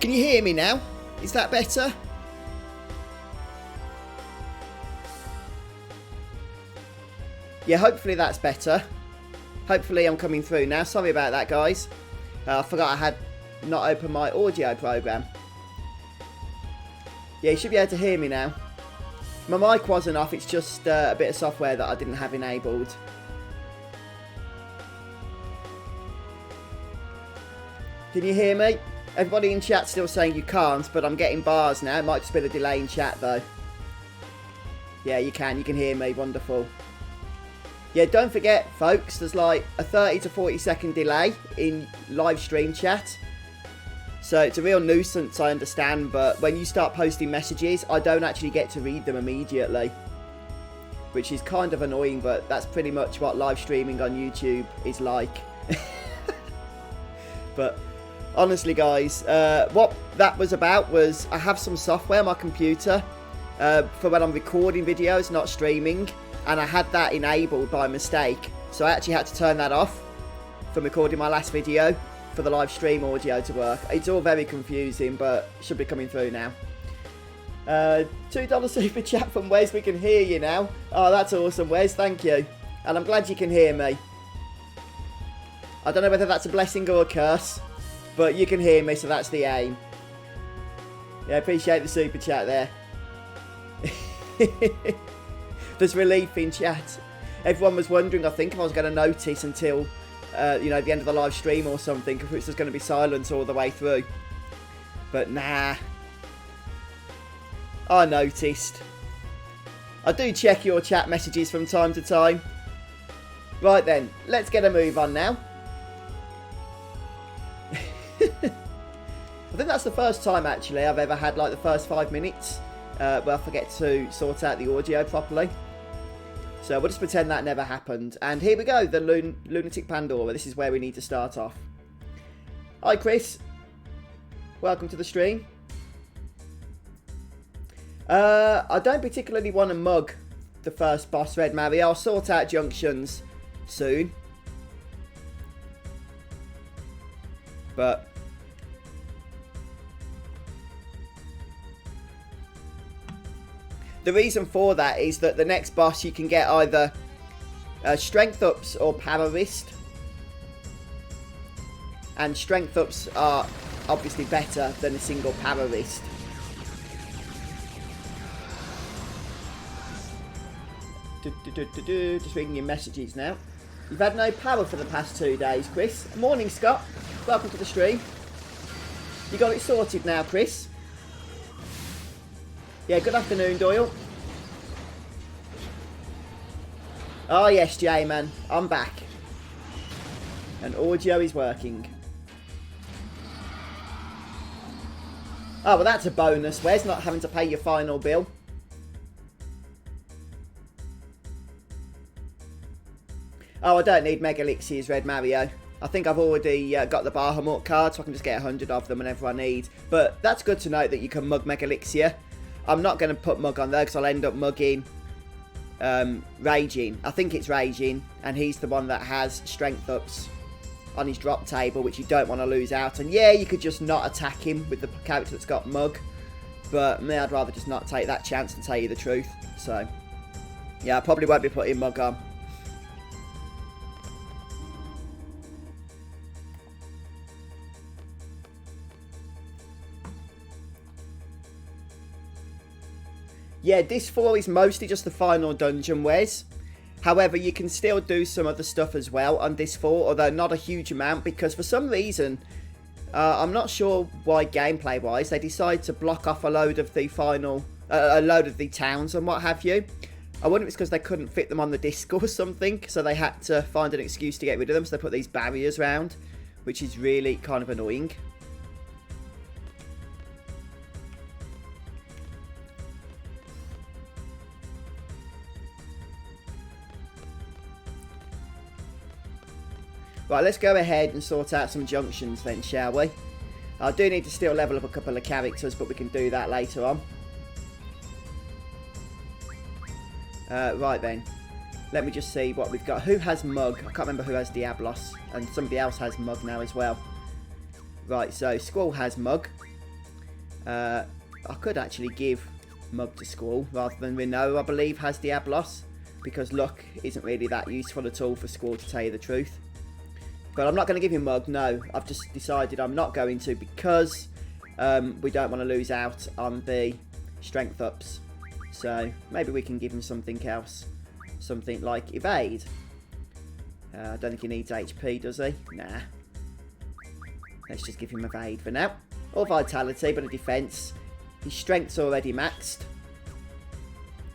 Can you hear me now? Is that better? Yeah, hopefully that's better. Hopefully I'm coming through now. Sorry about that, guys. I forgot I had not opened my audio program. Yeah, you should be able to hear me now. My mic wasn't off, it's just a bit of software that I didn't have enabled. Can you hear me? Everybody in chat still saying you can't, but I'm getting bars now. It might just be the delay in chat though. Yeah, you can hear me, wonderful. Yeah, don't forget folks, there's like a 30 to 40 second delay in live stream chat. So it's a real nuisance, I understand, but when you start posting messages, I don't actually get to read them immediately. Which is kind of annoying, but that's pretty much what live streaming on YouTube is like. But honestly guys, what that was about was I have some software on my computer for when I'm recording videos, not streaming, and I had that enabled by mistake, so I actually had to turn that off from recording my last video for the live stream audio to work. It's all very confusing, but should be coming through now. $2 super chat from Wes, we can hear you now. Oh, that's awesome, Wes, thank you. And I'm glad you can hear me. I don't know whether that's a blessing or a curse, but you can hear me, so that's the aim. Yeah, appreciate the super chat there. There's relief in chat. Everyone was wondering, I think, if I was going to notice until, you know, the end of the live stream or something, if it's just going to be silence all the way through. But nah. I noticed. I do check your chat messages from time to time. Right then, let's get a move on now. I think that's the first time actually I've ever had like the first 5 minutes where I forget to sort out the audio properly. So we'll just pretend that never happened. And here we go, the Lunatic Pandora. This is where we need to start off. Hi Chris. Welcome to the stream. I don't particularly want to mug the first boss, Red Mario. I'll sort out junctions soon. But the reason for that is that the next boss you can get either strength ups or power wrist. And strength ups are obviously better than a single power wrist. Just reading your messages now. You've had no power for the past 2 days, Chris. Morning, Scott. Welcome to the stream. You got it sorted now, Chris? Yeah, good afternoon, Doyle. Oh, yes, J-Man. I'm back. And audio is working. Oh, well, that's a bonus. Where's not having to pay your final bill? Oh, I don't need Mega Elixirs, Red Mario. I think I've already got the Bahamut card, so I can just get 100 of them whenever I need. But that's good to know that you can mug Mega Elixir. I'm not going to put Mug on there because I'll end up mugging Raging. I think it's Raging, and he's the one that has strength ups on his drop table, which you don't want to lose out. And yeah, you could just not attack him with the character that's got Mug. But me, I'd rather just not take that chance to tell you the truth. So, yeah, I probably won't be putting Mug on. Yeah, this 4 is mostly just the final dungeon, Wes. However, you can still do some other stuff as well on this 4, although not a huge amount, because for some reason, I'm not sure why gameplay-wise, they decide to block off a load of the towns and what have you. I wonder if it's because they couldn't fit them on the disc or something, so they had to find an excuse to get rid of them, so they put these barriers around, which is really kind of annoying. Right, let's go ahead and sort out some junctions then, shall we? I do need to still level up a couple of characters, but we can do that later on. Right then. Let me just see what we've got. Who has Mug? I can't remember who has Diablos. And somebody else has Mug now as well. Right, so Squall has Mug. I could actually give Mug to Squall rather than Reno, I believe, has Diablos. Because Luck isn't really that useful at all for Squall, to tell you the truth. But I'm not going to give him Mug, no. I've just decided I'm not going to because we don't want to lose out on the strength ups. So maybe we can give him something else. Something like Evade. I don't think he needs HP, does he? Nah. Let's just give him Evade for now. Or Vitality, but a Defense. His Strength's already maxed,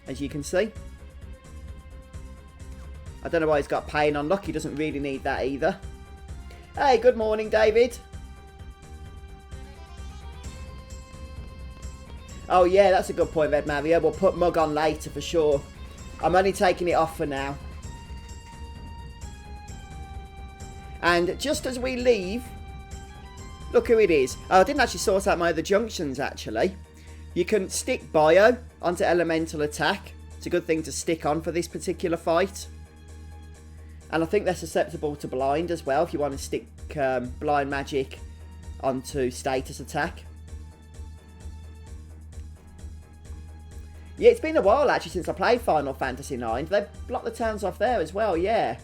as you can see. I don't know why he's got Pain on Luck. He doesn't really need that either. Hey, good morning, David. Oh, yeah, that's a good point, Red Mario. We'll put Mug on later for sure. I'm only taking it off for now. And just as we leave, look who it is. Oh, I didn't actually sort out my other junctions, actually. You can stick Bio onto Elemental Attack. It's a good thing to stick on for this particular fight. And I think they're susceptible to Blind as well, if you want to stick Blind Magic onto Status Attack. Yeah, it's been a while actually since I played Final Fantasy IX. They've blocked the towns off there as well, yeah.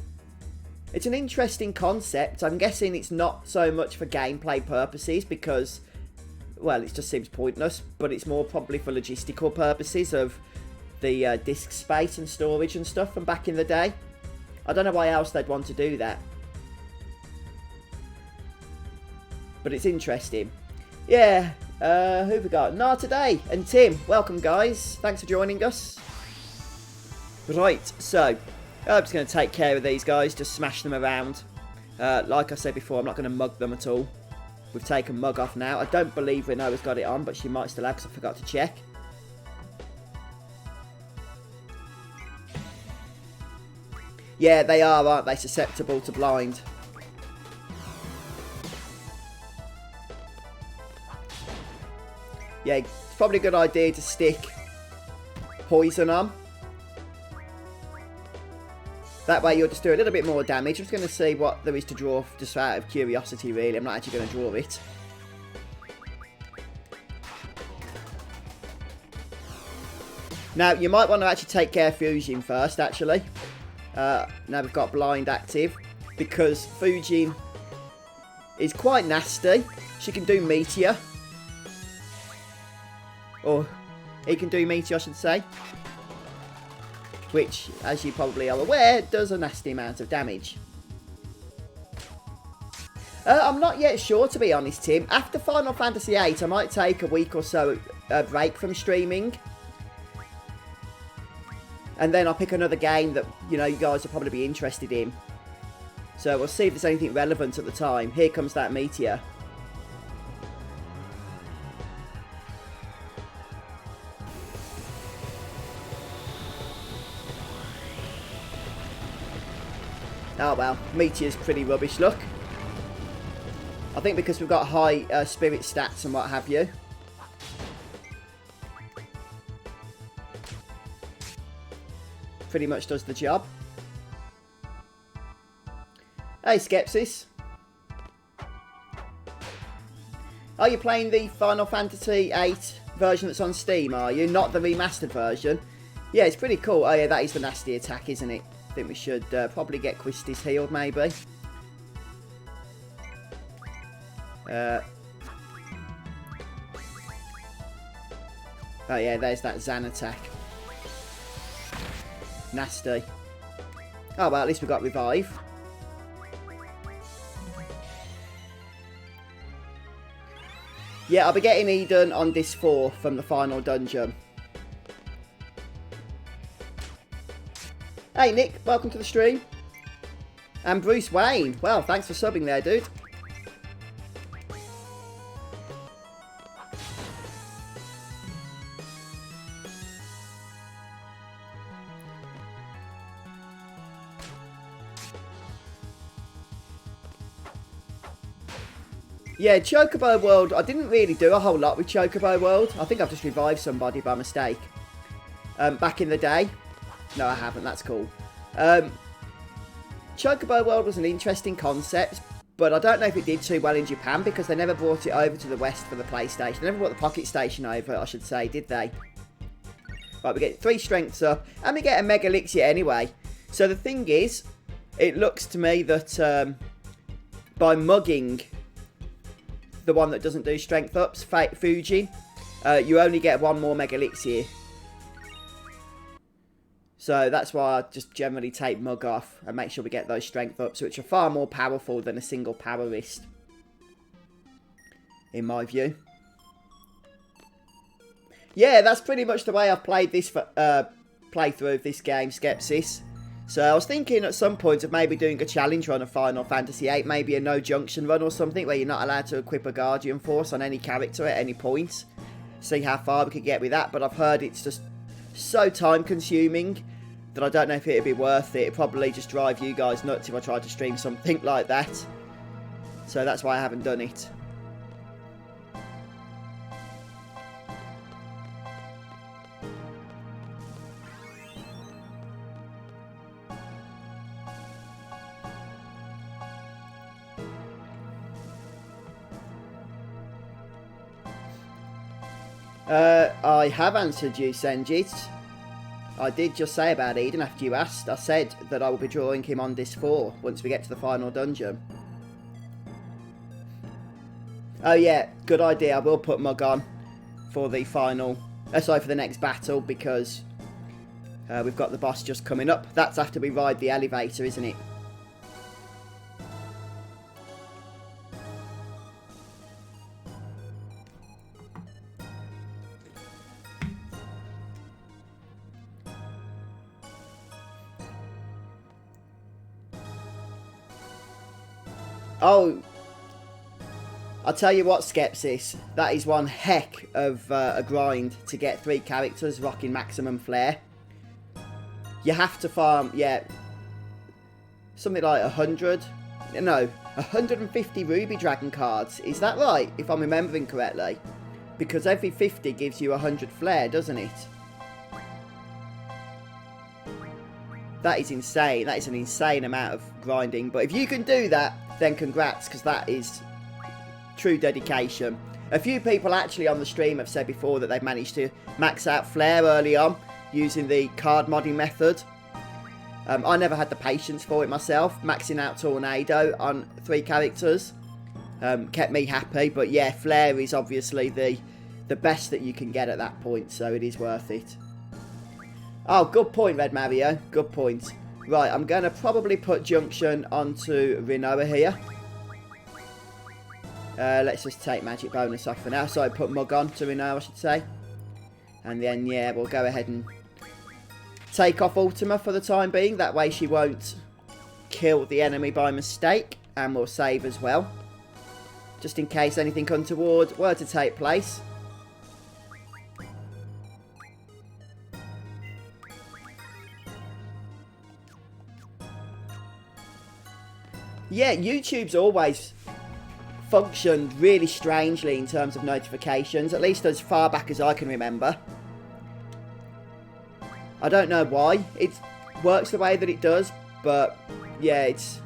It's an interesting concept. I'm guessing it's not so much for gameplay purposes because, well, it just seems pointless. But it's more probably for logistical purposes of the disk space and storage and stuff from back in the day. I don't know why else they'd want to do that. But it's interesting. Yeah, who have we got? Nah today and Tim. Welcome, guys. Thanks for joining us. Right, so I'm just going to take care of these guys. Just smash them around. Like I said before, I'm not going to mug them at all. We've taken Mug off now. I don't believe Renova's got it on, but she might still have because I forgot to check. Yeah, they are, aren't they? Susceptible to Blind. Yeah, it's probably a good idea to stick Poison on. That way you'll just do a little bit more damage. I'm just going to see what there is to draw just out of curiosity, really. I'm not actually going to draw it. Now, you might want to actually take care of Fujin first, actually. Now we've got Blind active, because Fujin is quite nasty. She can do Meteor. Or he can do Meteor, I should say. Which, as you probably are aware, does a nasty amount of damage. I'm not yet sure, to be honest, Tim. After Final Fantasy VIII, I might take a week or so break from streaming. And then I'll pick another game that, you know, you guys will probably be interested in. So we'll see if there's anything relevant at the time. Here comes that Meteor. Oh well, Meteor's pretty rubbish, look. I think because we've got high spirit stats and what have you. Pretty much does the job. Hey, Skepsis. Are you playing the Final Fantasy VIII version that's on Steam, are you? Not the remastered version. Yeah, it's pretty cool. Oh yeah, that is the nasty attack, isn't it? I think we should probably get Quistis healed, maybe. Oh yeah, there's that Zan attack. Nasty. Oh well, at least we got revive. Yeah, I'll be getting Eden on disc 4 from the final dungeon. Hey Nick, welcome to the stream. And Bruce Wayne. Well, thanks for subbing there, dude. Yeah, Chocobo World, I didn't really do a whole lot with Chocobo World. I think I've just revived somebody by mistake. Back in the day. No, I haven't. That's cool. Chocobo World was an interesting concept, but I don't know if it did too well in Japan because they never brought it over to the West for the PlayStation. They never brought the Pocket Station over, I should say, did they? Right, we get 3 strengths up, and we get a Mega Elixir anyway. So the thing is, it looks to me that by mugging the one that doesn't do strength ups, Fuji, you only get 1 more Mega Elixir. So that's why I just generally take Mug off and make sure we get those strength ups, which are far more powerful than a single power wrist, in my view. Yeah, that's pretty much the way I've played this playthrough of this game, Skepsis. So I was thinking at some point of maybe doing a challenge run of Final Fantasy VIII, maybe a no junction run or something, where you're not allowed to equip a Guardian Force on any character at any point. See how far we could get with that, but I've heard it's just so time consuming that I don't know if it'd be worth it. It'd probably just drive you guys nuts if I tried to stream something like that. So that's why I haven't done it. I have answered you, Senjit. I did just say about Eden after you asked. I said that I will be drawing him on disc 4 once we get to the final dungeon. Oh yeah, good idea. I will put Mug on for the final... sorry, for the next battle, because we've got the boss just coming up. That's after we ride the elevator, isn't it? Oh, I'll tell you what, Skepsis, that is one heck of a grind to get 3 characters rocking maximum flair. You have to farm, yeah, something like 150 Ruby Dragon cards. Is that right, if I'm remembering correctly? Because every 50 gives you 100 flair, doesn't it? That is insane. That is an insane amount of grinding. But if you can do that, then congrats, because that is true dedication. A few people actually on the stream have said before that they've managed to max out flair early on using the card modding method. I never had the patience for it myself. Maxing out Tornado on 3 characters kept me happy. But yeah, flair is obviously the best that you can get at that point, so it is worth it. Oh, good point, Red Mario. Good point. Right, I'm going to probably put Junction onto Rinoa here. Let's just take Magic Bonus off for now. So I put Mug on to Rinoa, I should say. And then, yeah, we'll go ahead and take off Ultima for the time being. That way she won't kill the enemy by mistake. And we'll save as well. Just in case anything untoward were to take place. Yeah, YouTube's always functioned really strangely in terms of notifications, at least as far back as I can remember. I don't know why it works the way that it does, but yeah, it's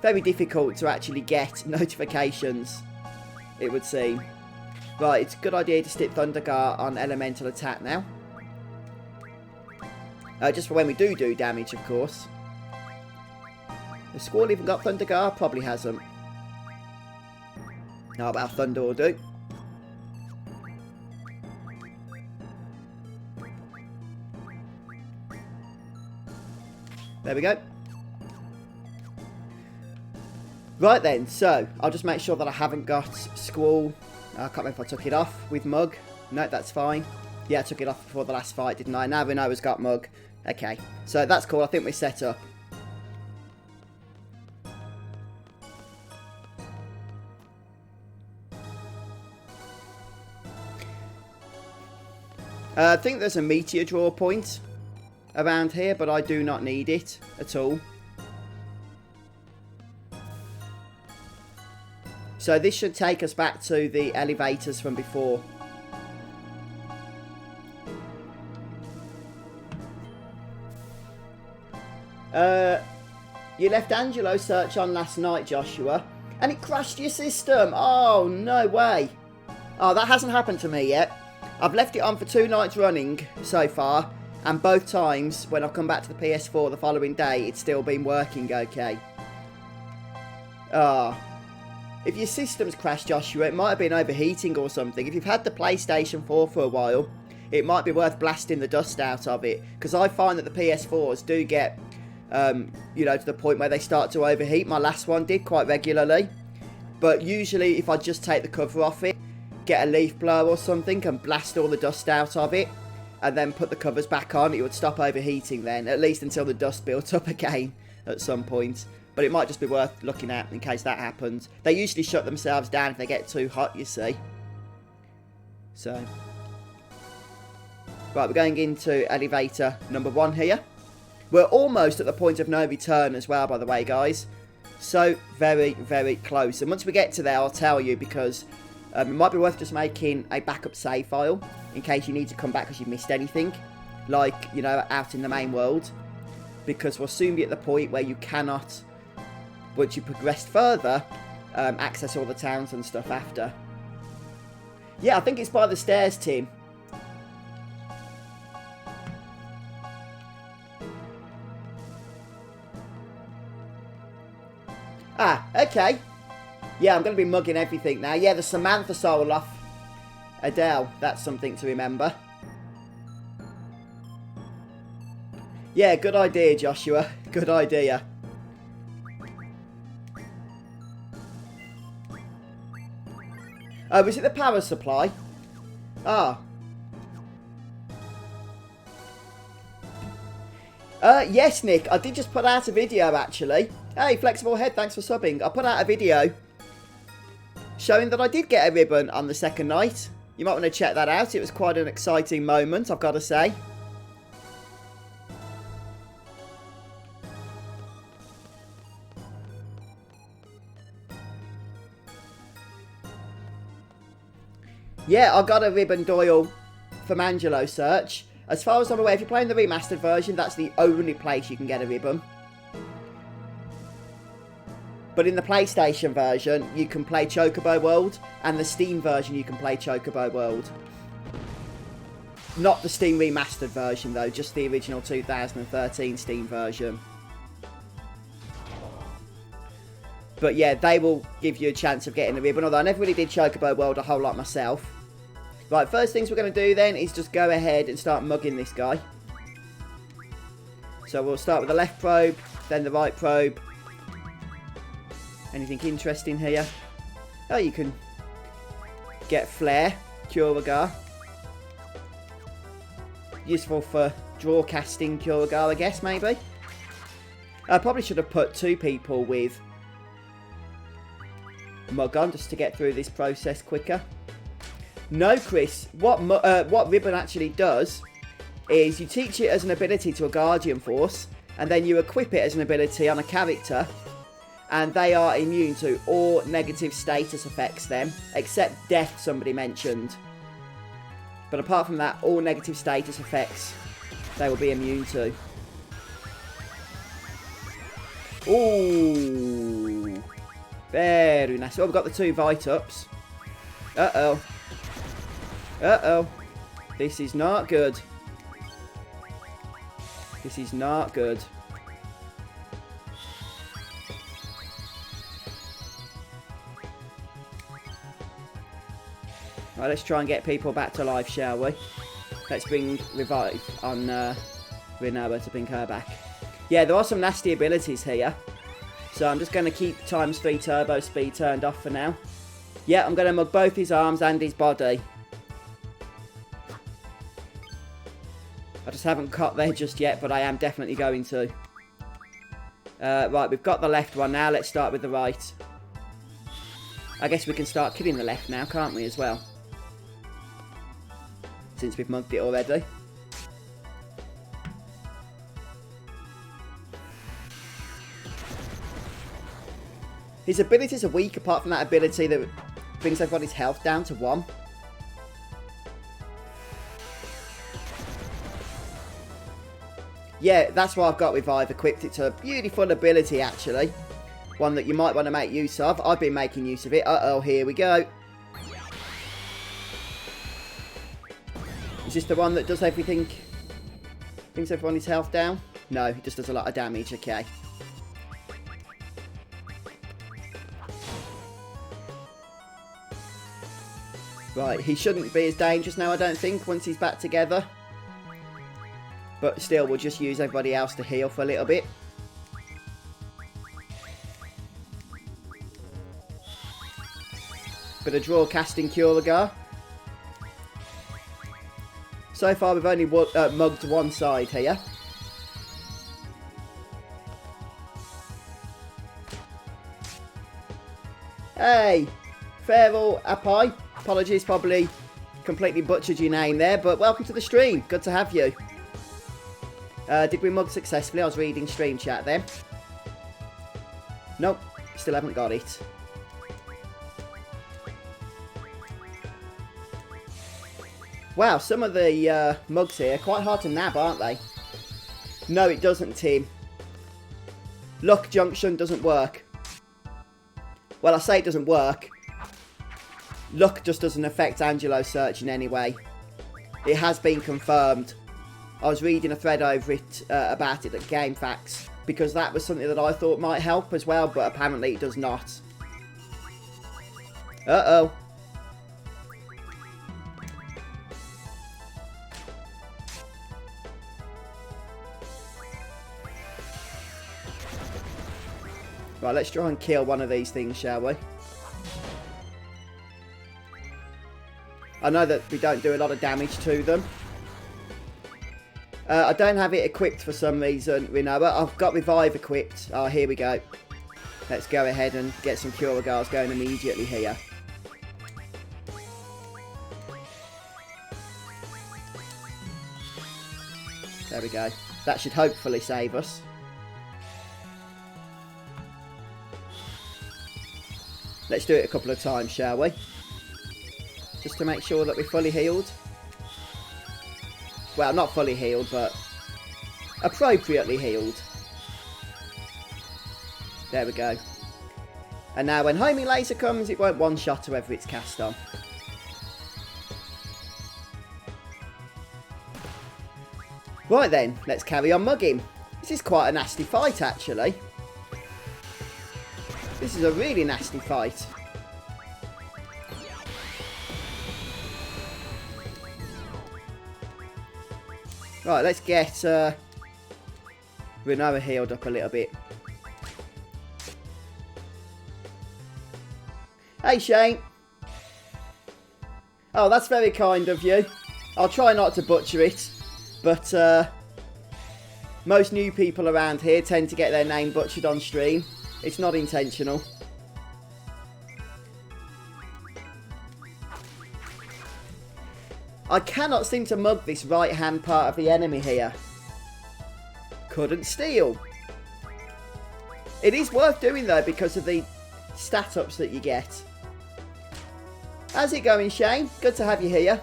very difficult to actually get notifications, it would seem. Right, it's a good idea to stick Thundergar on elemental attack now. Just for when we do damage, of course. Has Squall even got Thundergar? Probably hasn't. No, but our Thunder will do. There we go. Right then, so I'll just make sure that I haven't got Squall. I can't remember if I took it off with Mug. No, that's fine. Yeah, I took it off before the last fight, didn't I? Now we know it's got Mug. Okay, so that's cool. I think we're set up. I think there's a meteor draw point around here, but I do not need it at all. So this should take us back to the elevators from before. You left Angelo Search on last night, Joshua, and it crashed your system. Oh, no way. Oh, that hasn't happened to me yet. I've left it on for 2 nights running so far, and both times when I've come back to the PS4 the following day, it's still been working okay. Ah. If your system's crashed, Joshua, it might have been overheating or something. If you've had the PlayStation 4 for a while, it might be worth blasting the dust out of it. Because I find that the PS4s do get, you know, to the point where they start to overheat. My last one did quite regularly. But usually, if I just take the cover off it, get a leaf blower or something, and blast all the dust out of it, and then put the covers back on, it would stop overheating then. At least until the dust built up again at some point. But it might just be worth looking at in case that happens. They usually shut themselves down if they get too hot, you see. So. Right, we're going into elevator number 1 here. We're almost at the point of no return as well, by the way, guys. So, very, very close. And once we get to there, I'll tell you, because it might be worth just making a backup save file in case you need to come back because you missed anything. Like, you know, out in the main world. Because we'll soon be at the point where you cannot, once you progressed further, access all the towns and stuff after. Yeah, I think it's by the stairs, Tim. Ah, okay. Yeah, I'm going to be mugging everything now. Yeah, the Samantha soul off Adele. That's something to remember. Yeah, good idea, Joshua. Good idea. Oh, was it the power supply? Ah. Yes, Nick. I did just put out a video, actually. Hey, Flexible Head, thanks for subbing. I put out a video showing that I did get a ribbon on the second night. You might want to check that out. It was quite an exciting moment, I've got to say. Yeah, I got a ribbon Doyle from Angelo Search. As far as I'm aware, if you're playing the remastered version, that's the only place you can get a ribbon. But in the PlayStation version, you can play Chocobo World, and the Steam version, you can play Chocobo World. Not the Steam remastered version, though, just the original 2013 Steam version. But yeah, they will give you a chance of getting the ribbon, although I never really did Chocobo World a whole lot myself. Right, first things we're going to do then is just go ahead and start mugging this guy. So we'll start with the left probe, then the right probe. Anything interesting here? Oh, you can get Flare, Curagar. Useful for draw casting Curagar, I guess, maybe. I probably should have put 2 people with Mug on just to get through this process quicker. No, Chris, what Ribbon actually does is you teach it as an ability to a Guardian Force, and then you equip it as an ability on a character, and they are immune to all negative status effects then, except death somebody mentioned. But apart from that, all negative status effects they will be immune to. Ooh. Very nice. Oh, we've got the 2 Vite-ups. Uh-oh. Uh-oh. This is not good. This is not good. Right, let's try and get people back to life, shall we? Let's bring Revive on Renoa to bring her back. Yeah, there are some nasty abilities here. So I'm just going to keep ×3 turbo speed turned off for now. Yeah, I'm going to mug both his arms and his body. I just haven't got there just yet, but I am definitely going to. Right, we've got the left one now. Let's start with the right. I guess we can start killing the left now, can't we, as well? Since we've mugged it already. His abilities are weak, apart from that ability that brings everybody's health down to 1. Yeah, that's why I've got Revive equipped. It's a beautiful ability, actually. One that you might want to make use of. I've been making use of it. Uh-oh, here we go. Is this the one that does everything? Brings everyone's health down? No, it just does a lot of damage, okay. Right, he shouldn't be as dangerous now, I don't think, once he's back together. But still, we'll just use everybody else to heal for a little bit. Bit of draw casting Curagar. So far, we've only mugged one side here. Hey! Feral Apai. Apologies, probably completely butchered your name there, but welcome to the stream. Good to have you. Did we mug successfully? I was reading stream chat then. Nope, still haven't got it. Wow, some of the mugs here are quite hard to nab, aren't they? No, it doesn't, Tim. Luck Junction doesn't work. Well, I say it doesn't work. Luck just doesn't affect Angelo Search in any way. It has been confirmed. I was reading a thread over it about it at GameFAQs, because that was something that I thought might help as well, but apparently it does not. Uh-oh. Right, let's try and kill one of these things, shall we? I know that we don't do a lot of damage to them. I don't have it equipped for some reason, Renoa. I've got Revive equipped. Oh, here we go. Let's go ahead and get some Curagars going immediately here. There we go. That should hopefully save us. Let's do it a couple of times, shall we? Just to make sure that we're fully healed. Well, not fully healed, but appropriately healed. There we go. And now when Homing Laser comes, it won't one-shot whoever it's cast on. Right then, let's carry on mugging. This is quite a nasty fight, actually. This is a really nasty fight. Right, let's get Renoa healed up a little bit. Hey, Shane. Oh, that's very kind of you. I'll try not to butcher it, but most new people around here tend to get their name butchered on stream. It's not intentional. I cannot seem to mug this right-hand part of the enemy here. Couldn't steal. It is worth doing, though, because of the stat ups that you get. How's it going, Shane? Good to have you here.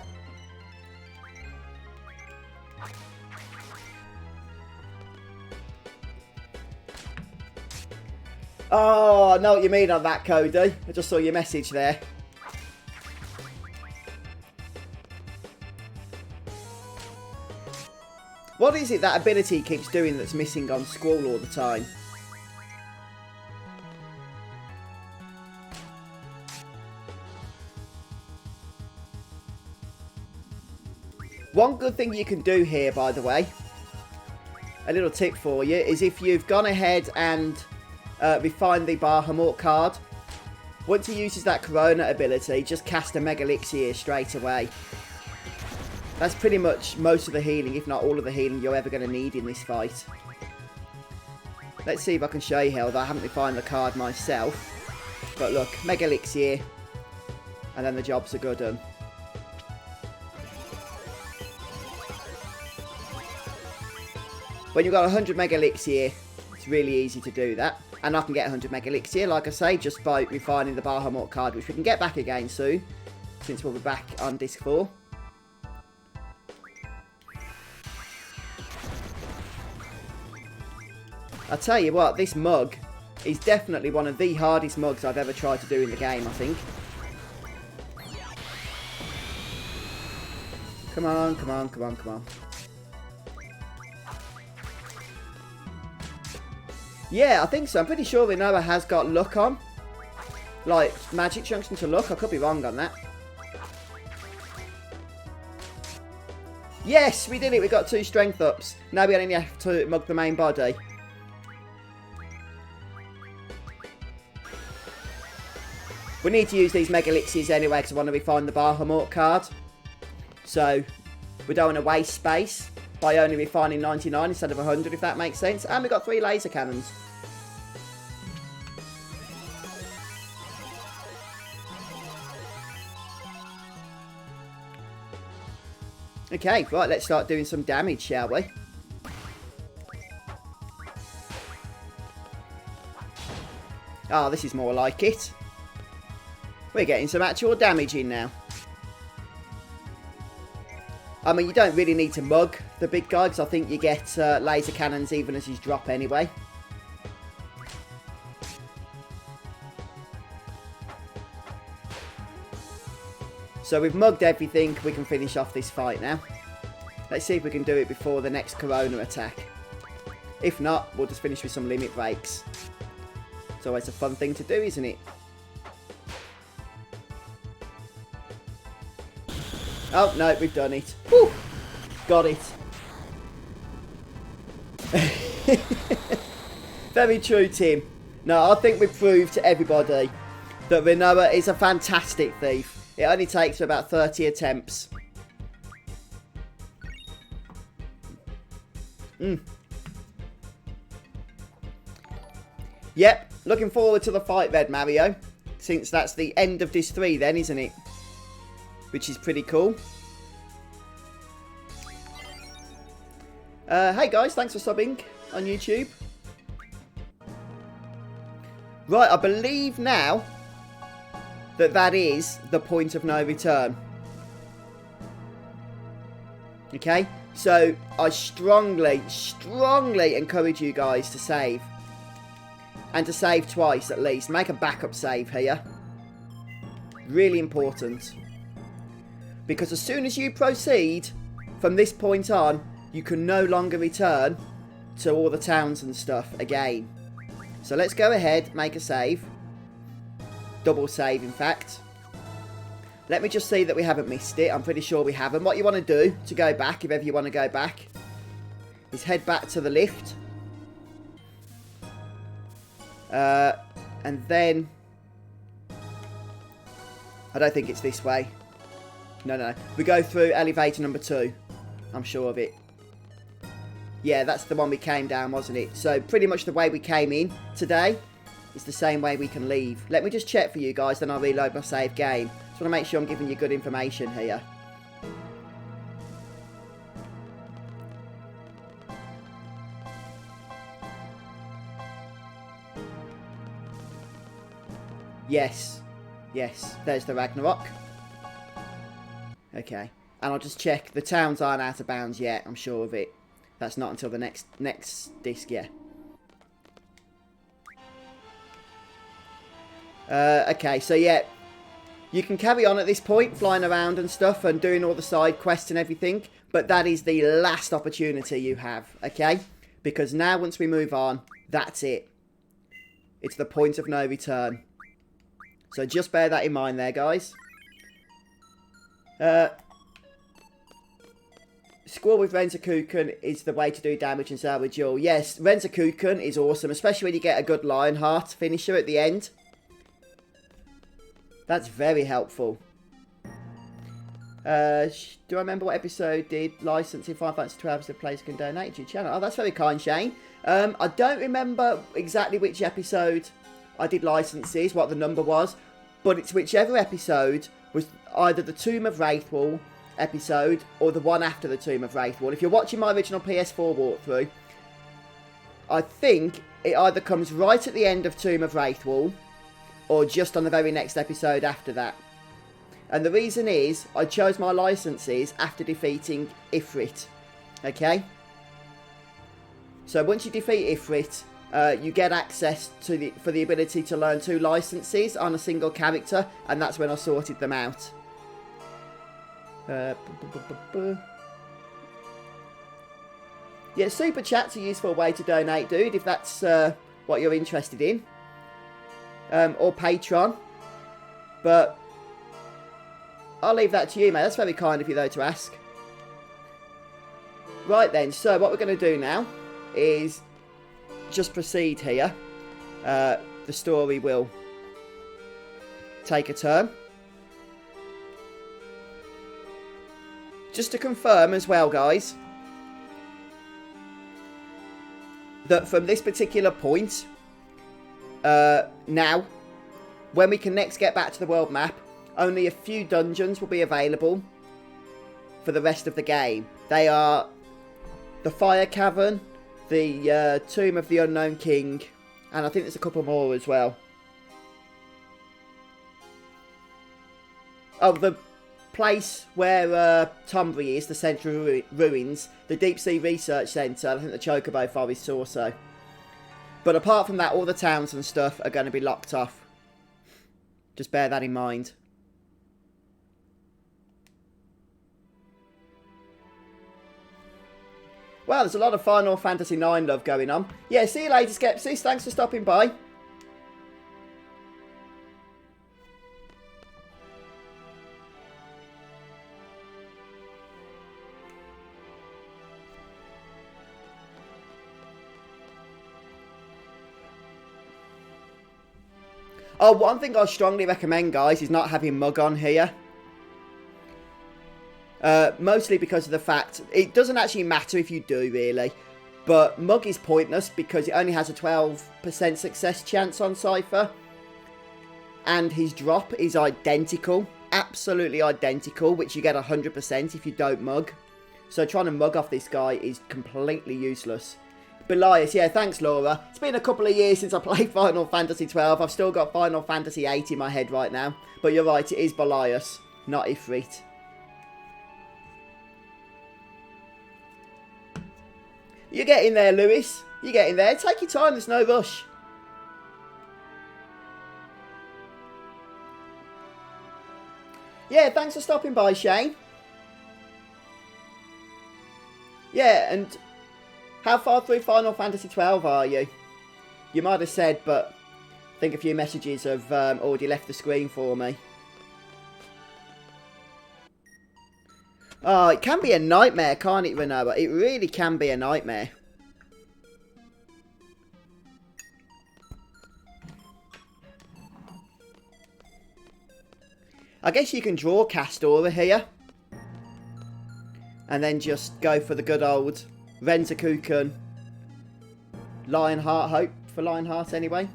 Oh, I know what you mean on that, Cody. I just saw your message there. What is it that ability keeps doing that's missing on Squall all the time? One good thing you can do here, by the way, a little tip for you, is if you've gone ahead and refined the Bahamut card, once he uses that Corona ability, just cast a Mega Elixir straight away. That's pretty much most of the healing, if not all of the healing you're ever going to need in this fight. Let's see if I can show you how, although I haven't refined the card myself. But look, Mega Elixir, and then the jobs are good done. When you've got 100 Mega Elixir, it's really easy to do that. And I can get 100 Mega Elixir, like I say, just by refining the Bahamut card, which we can get back again soon, since we'll be back on Disc 4. I'll tell you what, this mug is definitely one of the hardest mugs I've ever tried to do in the game, I think. Come on, come on, come on, come on. Yeah, I think so. I'm pretty sure Renoa has got luck on. Like, magic junction to luck. I could be wrong on that. Yes, we did it. We got 2 strength ups. Now we only have to mug the main body. We need to use these Mega Elixirs anyway because I want to refine the Bahamut card. So, we don't want to waste space by only refining 99 instead of 100, if that makes sense. And we got 3 laser cannons. Okay, right, let's start doing some damage, shall we? Ah, this is more like it. We're getting some actual damage in now. I mean, you don't really need to mug the big guy, because I think you get laser cannons even as his drop anyway. So we've mugged everything, we can finish off this fight now. Let's see if we can do it before the next Corona attack. If not, we'll just finish with some limit breaks. It's always a fun thing to do, isn't it? Oh, no, we've done it. Woo! Got it. Very true, Tim. No, I think we've proved to everybody that Renoa is a fantastic thief. It only takes about 30 attempts. Yep, looking forward to the fight, Red Mario. Since that's the end of Disc 3 then, isn't it? Which is pretty cool. Hey guys, thanks for subbing on YouTube. Right, I believe now that is the point of no return. Okay, so I strongly encourage you guys to save. And to save twice at least. Make a backup save here. Really important. Because as soon as you proceed, from this point on, you can no longer return to all the towns and stuff again. So let's go ahead, make a save. Double save, in fact. Let me just see that we haven't missed it. I'm pretty sure we haven't. What you want to do to go back, if ever you want to go back, is head back to the lift. And then... I don't think it's this way. No. We go through elevator number 2. I'm sure of it. Yeah, that's the one we came down, wasn't it? So, pretty much the way we came in today is the same way we can leave. Let me just check for you guys, then I'll reload my save game. Just want to make sure I'm giving you good information here. Yes. Yes, there's the Ragnarok. Okay. And I'll just check. The towns aren't out of bounds yet, I'm sure of it. That's not until the next disc, yeah. Okay, so yeah. You can carry on at this point, flying around and stuff, and doing all the side quests and everything. But that is the last opportunity you have, okay? Because now, once we move on, that's it. It's the point of no return. So just bear that in mind there, guys. Squall with Renzakuken is the way to do damage and salvage all. Yes, Renzakuken is awesome, especially when you get a good Lionheart finisher at the end. That's very helpful. Do I remember what episode did licensing Final Fantasy 12 so players can donate to your channel? Oh, that's very kind, Shane. I don't remember exactly which episode I did licenses, what the number was, but it's whichever episode was either the Tomb of Wraithwall episode or the one after the Tomb of Wraithwall. If you're watching my original PS4 walkthrough, I think it either comes right at the end of Tomb of Wraithwall or just on the very next episode after that. And the reason is I chose my licenses after defeating Ifrit. Okay? So once you defeat Ifrit, you get access to for the ability to learn 2 licenses on a single character, and that's when I sorted them out. Yeah, Super Chat's a useful way to donate, dude, if that's what you're interested in. Or Patron. But I'll leave that to you, mate. That's very kind of you, though, to ask. Right then, so what we're going to do now is just proceed here. The story will take a turn. Just to confirm as well, guys, that from this particular point, now, when we can next get back to the world map, only a few dungeons will be available for the rest of the game. They are the Fire Cavern, the Tomb of the Unknown King, and I think there's a couple more as well. Oh, the place where Tonbury is, the Central Ruins, the Deep Sea Research Centre, I think the Chocobo Forest also. But apart from that, all the towns and stuff are going to be locked off. Just bear that in mind. Well, there's a lot of Final Fantasy IX love going on. Yeah, see you later, Skepsis. Thanks for stopping by. Oh, one thing I strongly recommend, guys, is not having Mug on here. Mostly because of the fact it doesn't actually matter if you do, really. But Mug is pointless because it only has a 12% success chance on Seifer. And his drop is identical. Absolutely identical, which you get 100% if you don't Mug. So trying to Mug off this guy is completely useless. Belias, yeah, thanks Laura. It's been a couple of years since I played Final Fantasy 12. I've still got Final Fantasy 8 in my head right now. But you're right, it is Belias, not Ifrit. You're getting there, Lewis. You're getting there. Take your time, there's no rush. Yeah, thanks for stopping by, Shane. Yeah, and how far through Final Fantasy 12 are you? You might have said, but I think a few messages have already left the screen for me. Oh, it can be a nightmare, can't it, Renoa? It really can be a nightmare. I guess you can draw Castora here. And then just go for the good old Renzakuken Lionheart, hope for Lionheart anyway.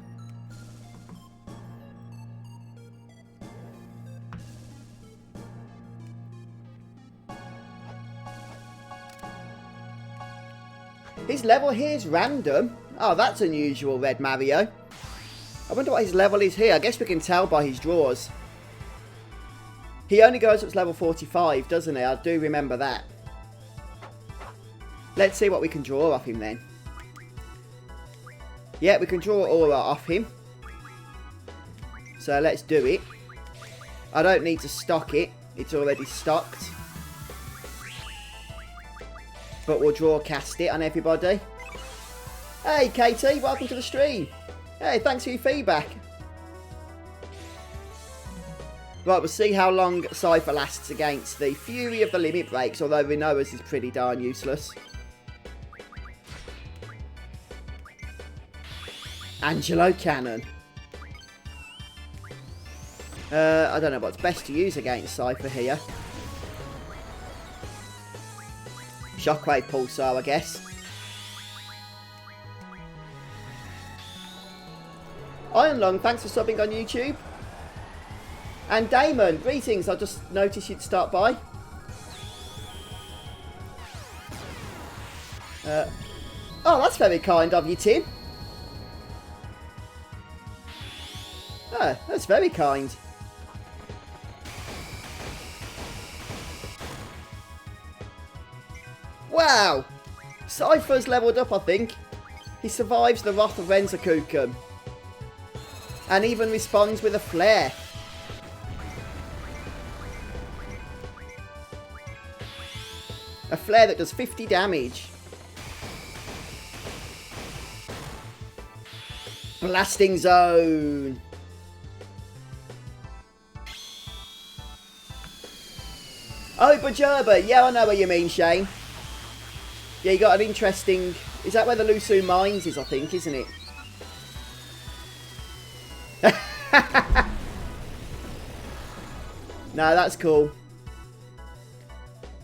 His level here is random. Oh, that's unusual, Red Mario. I wonder what his level is here. I guess we can tell by his draws. He only goes up to level 45, doesn't he? I do remember that. Let's see what we can draw off him then. Yeah, we can draw aura off him. So let's do it. I don't need to stock it. It's already stocked. but we'll draw cast it on everybody. Hey, Katie, welcome to the stream. Hey, thanks for your feedback. Right, we'll see how long Seifer lasts against the Fury of the Limit Breaks, although we know us is pretty darn useless. Angelo Cannon. I don't know what's best to use against Seifer here. Shockwave Pulsar, I guess. Iron Lung, thanks for subbing on YouTube. And Damon, greetings. I just noticed you'd start by. Oh, that's very kind of you, Tim. Oh, that's very kind. Wow! Seifer's leveled up, I think. He survives the Wrath of Renzakuken. And even responds with a flare. A flare that does 50 damage. Blasting Zone. Oh, Bajerba. Yeah, I know what you mean, Shane. Yeah, you got an interesting... Is that where the Lusu Mines is, I think, isn't it? No, that's cool.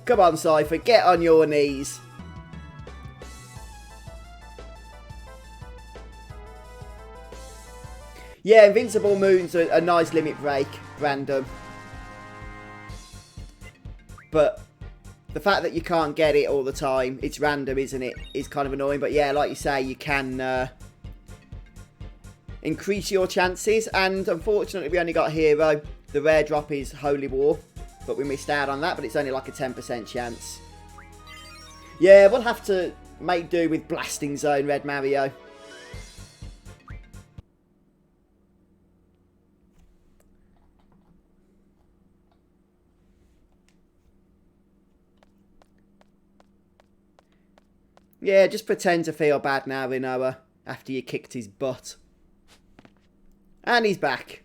Come on, Seifer, get on your knees. Yeah, Invincible Moon's a nice limit break, random. But the fact that you can't get it all the time, it's random, isn't it? Is kind of annoying. But yeah, like you say, you can increase your chances. And unfortunately, we only got Hero. The rare drop is Holy War. But we missed out on that. But it's only like a 10% chance. Yeah, we'll have to make do with Blasting Zone, Red Mario. Yeah, just pretend to feel bad now, Rinoa, after you kicked his butt. And he's back.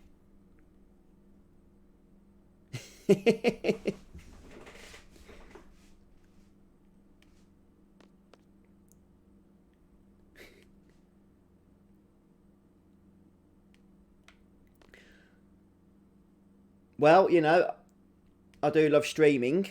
Well, you know, I do love streaming.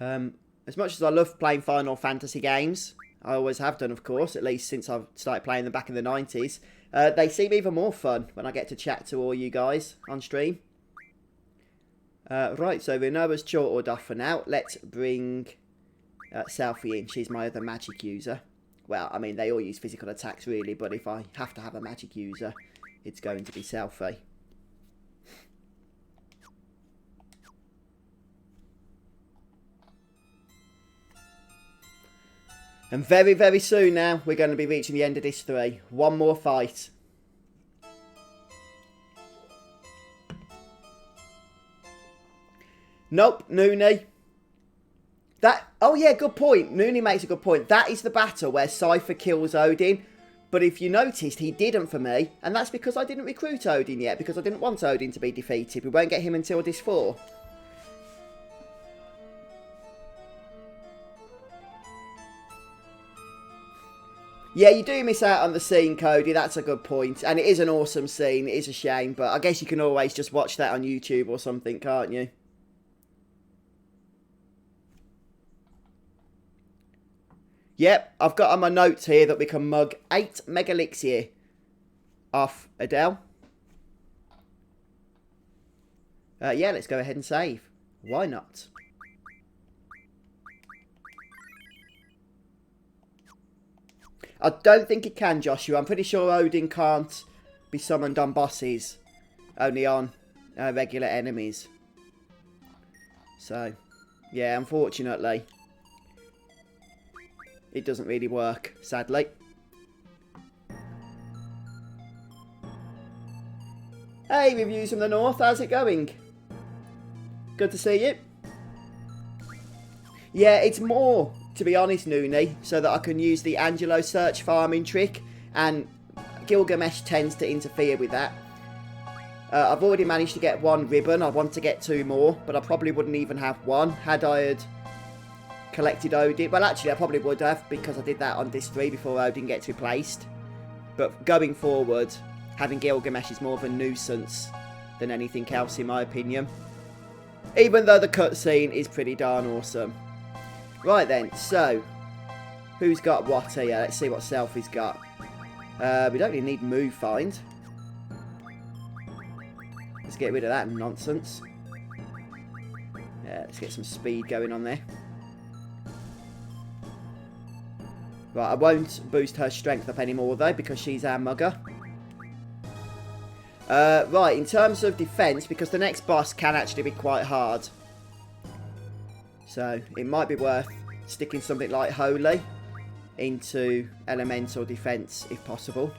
As much as I love playing Final Fantasy games, I always have done, of course, at least since I've started playing them back in the 90s. They seem even more fun when I get to chat to all you guys on stream. Right, so Rinoa's chortled off for now. Let's bring Selfie in. She's my other magic user. Well, I mean, they all use physical attacks, really, but if I have to have a magic user, it's going to be Selfie. And very, very soon now, we're going to be reaching the end of this 3. One more fight. Nope, Noonie. Oh yeah, good point. Noonie makes a good point. That is the battle where Seifer kills Odin. But if you noticed, he didn't for me. And that's because I didn't recruit Odin yet, because I didn't want Odin to be defeated. We won't get him until this 4. Yeah, you do miss out on the scene, Cody. That's a good point. And it is an awesome scene. It is a shame. But I guess you can always just watch that on YouTube or something, can't you? Yep, I've got on my notes here that we can mug 8 Mega Elixir off Adele. Yeah, let's go ahead and save. Why not? I don't think it can, Joshua. I'm pretty sure Odin can't be summoned on bosses. Only on regular enemies. So, yeah, unfortunately, it doesn't really work, sadly. Hey, Reviews from the North. How's it going? Good to see you. Yeah, it's more, to be honest, Noonie, so that I can use the Angelo Search farming trick, and Gilgamesh tends to interfere with that. I've already managed to get 1 ribbon. I want to get 2 more, but I probably wouldn't even have 1 had I had collected Odin. Well, actually, I probably would have, because I did that on Disc 3 before Odin gets replaced. But going forward, having Gilgamesh is more of a nuisance than anything else, in my opinion. Even though the cutscene is pretty darn awesome. Right then, so, who's got what here? Let's see what Selfie's got. We don't really need move find. Let's get rid of that nonsense. Yeah, let's get some speed going on there. Right, I won't boost her strength up anymore though, because she's our mugger. Right, in terms of defense, because the next boss can actually be quite hard. So, it might be worth sticking something like Holy into elemental defense, if possible.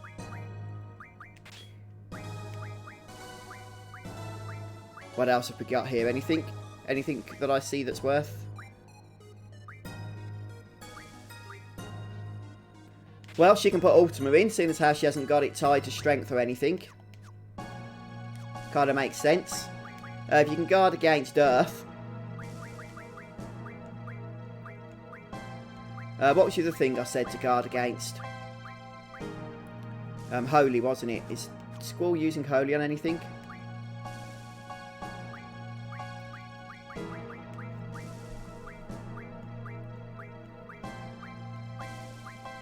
What else have we got here? Anything? Anything that I see that's worth? Well, she can put Ultima in, seeing as how she hasn't got it tied to strength or anything. Kind of makes sense. If you can guard against Earth. What was the other thing I said to guard against? Holy, wasn't it? Is Squall using Holy on anything?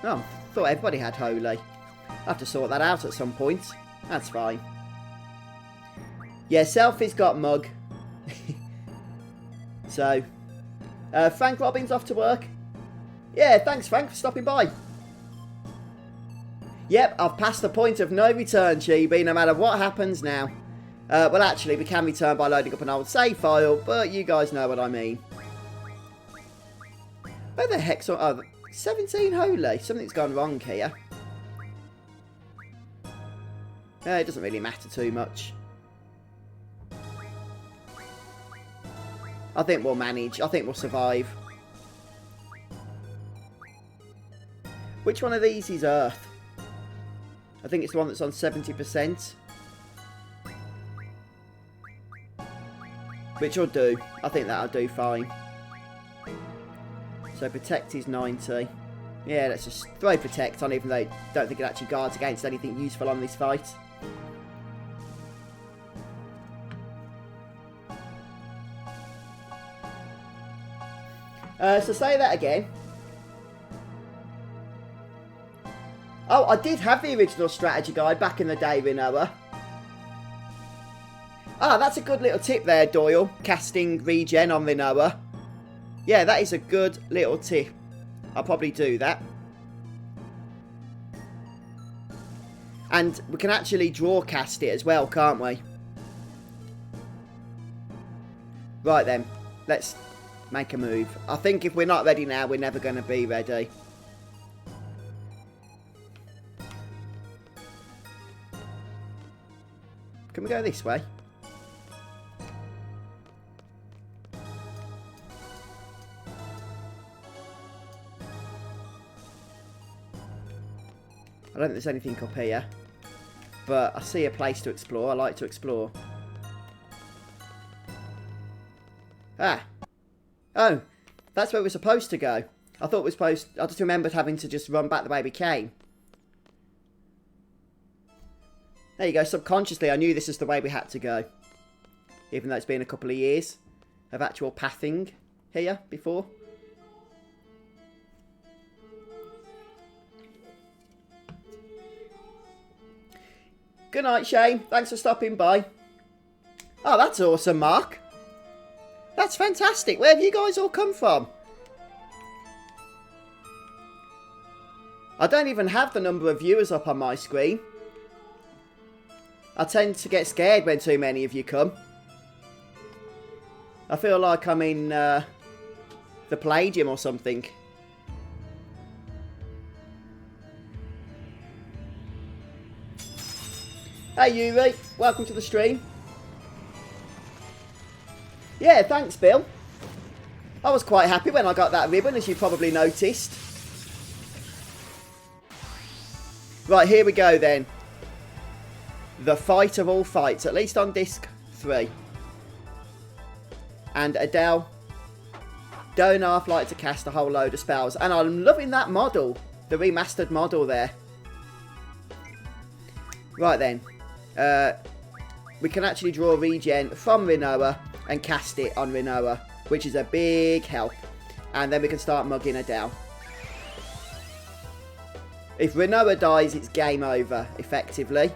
Oh, I thought everybody had Holy. I'll have to sort that out at some point. That's fine. Yeah, Selfie's got Mug. So, Frank Robbins off to work. Yeah, thanks Frank for stopping by. Yep, I've passed the point of no return, Chibi, no matter what happens now. Well, actually, we can return by loading up an old save file, but you guys know what I mean. Where the heck's... Oh, 17 Holy. Something's gone wrong here. It doesn't really matter too much. I think we'll manage. I think we'll survive. Which one of these is Earth? I think it's the one that's on 70%. Which will do. I think that'll do fine. So Protect is 90. Yeah, let's just throw Protect on, even though I don't think it actually guards against anything useful on this fight. So say that again. Oh, I did have the original strategy guide back in the day, Rinoa. Ah, that's a good little tip there, Doyle. Casting regen on Rinoa. Yeah, that is a good little tip. I'll probably do that. And we can actually draw cast it as well, can't we? Right then, let's make a move. I think if we're not ready now, we're never going to be ready. Can we go this way? I don't think there's anything up here. But I see a place to explore. I like to explore. Ah. Oh. That's where we're supposed to go. I thought we were supposed... I just remembered having to just run back the way we came. There you go. Subconsciously, I knew this is the way we had to go. Even though it's been a couple of years of actual pathing here before. Good night, Shane. Thanks for stopping by. Oh, that's awesome, Mark. That's fantastic. Where have you guys all come from? I don't even have the number of viewers up on my screen. I tend to get scared when too many of you come. I feel like I'm in the Palladium or something. Hey Yuri, welcome to the stream. Yeah, thanks Bill. I was quite happy when I got that ribbon, as you probably noticed. Right, here we go then. The fight of all fights, at least on disc 3. And Adele don't half like to cast a whole load of spells. And I'm loving that model, the remastered model there. Right then. We can actually draw regen from Rinoa and cast it on Rinoa, which is a big help. And then we can start mugging Adele. If Rinoa dies, it's game over, effectively.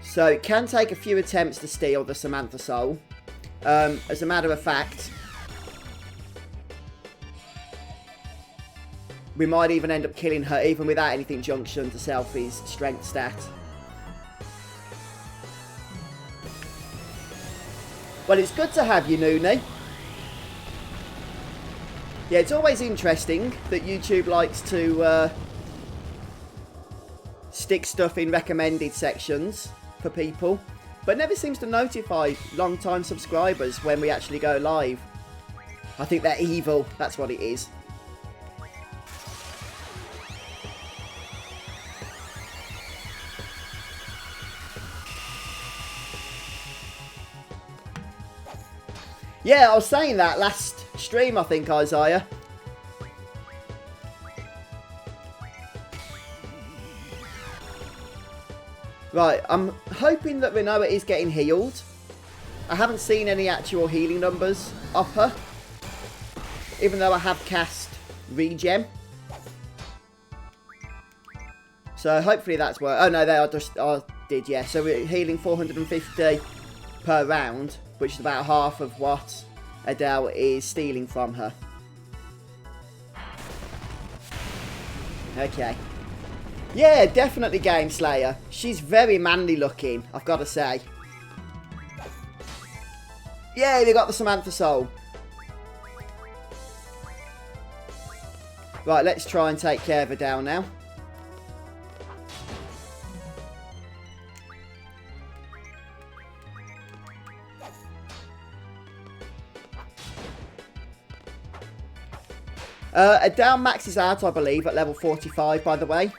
So it can take a few attempts to steal the Samantha Soul. As a matter of fact, we might even end up killing her even without anything junction to Selfie's strength stat. Well, it's good to have you, Noonie. Yeah, it's always interesting that YouTube likes to stick stuff in recommended sections for people, but never seems to notify long-time subscribers when we actually go live. I think they're evil, that's what it is. Yeah, I was saying that last stream, I think, Isaiah. Right, I'm hoping that Rinoa is getting healed. I haven't seen any actual healing numbers off her, even though I have cast regen. So hopefully that's where... Oh no, they are just... I did, yeah. So we're healing 450 per round, which is about half of what Adele is stealing from her. Okay. Yeah, definitely Game Slayer. She's very manly looking, I've got to say. Yeah, they got the Samantha Soul. Right, let's try and take care of Adele now. Adele maxes out, I believe, at level 45, by the way.